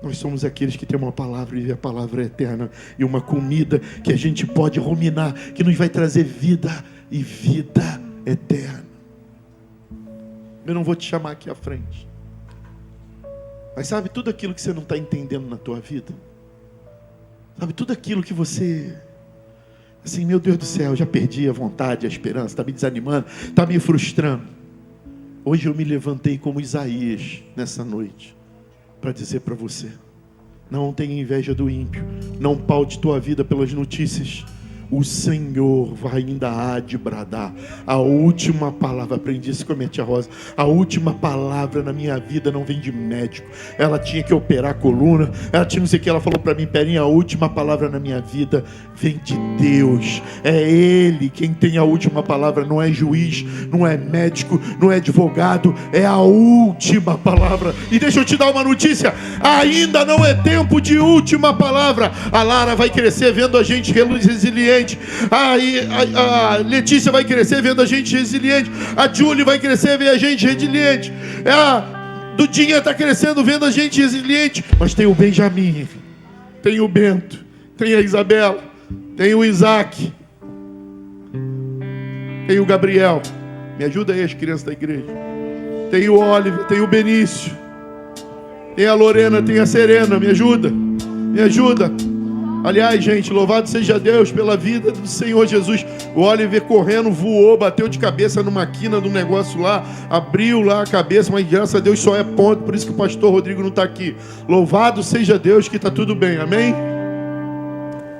Nós somos aqueles que têm uma palavra e a palavra é eterna. E uma comida que a gente pode ruminar, que nos vai trazer vida e vida eterna. Eu não vou te chamar aqui à frente. Mas sabe tudo aquilo que você não está entendendo na tua vida? Sabe tudo aquilo que você Assim, meu Deus do céu, já perdi a vontade, a esperança, está me desanimando, está me frustrando. Hoje eu me levantei como Isaías nessa noite, para dizer para você: não tenha inveja do ímpio, não paute tua vida pelas notícias. O Senhor ainda há de bradar a última palavra. Aprendi isso com a minha tia Rosa. A última palavra na minha vida não vem de médico. Ela tinha que operar a coluna, ela tinha não sei o que, ela falou para mim: Perinha, a última palavra na minha vida vem de Deus. É Ele quem tem a última palavra. Não é juiz, não é médico, não é advogado, é a última palavra. E deixa eu te dar uma notícia: ainda não é tempo de última palavra. A Lara vai crescer vendo a gente resiliente. A Letícia vai crescer vendo a gente resiliente. A Júlia vai crescer vendo a gente resiliente. A Dudinha está crescendo vendo a gente resiliente. Mas tem o Benjamin, tem o Bento, tem a Isabela, tem o Isaac, tem o Gabriel. Me ajuda aí, as crianças da igreja. Tem o Oliver, tem o Benício, tem a Lorena, tem a Serena. Me ajuda, me ajuda. Aliás, gente, louvado seja Deus pela vida do Senhor Jesus. O Oliver correndo, voou, bateu de cabeça numa quina do negócio lá, abriu lá a cabeça, mas graças a Deus só é ponto, por isso que o pastor Rodrigo não está aqui. Louvado seja Deus que está tudo bem, amém?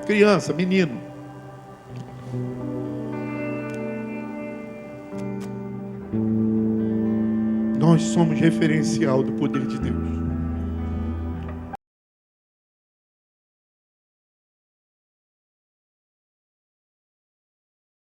Criança, menino. Nós somos referencial do poder de Deus.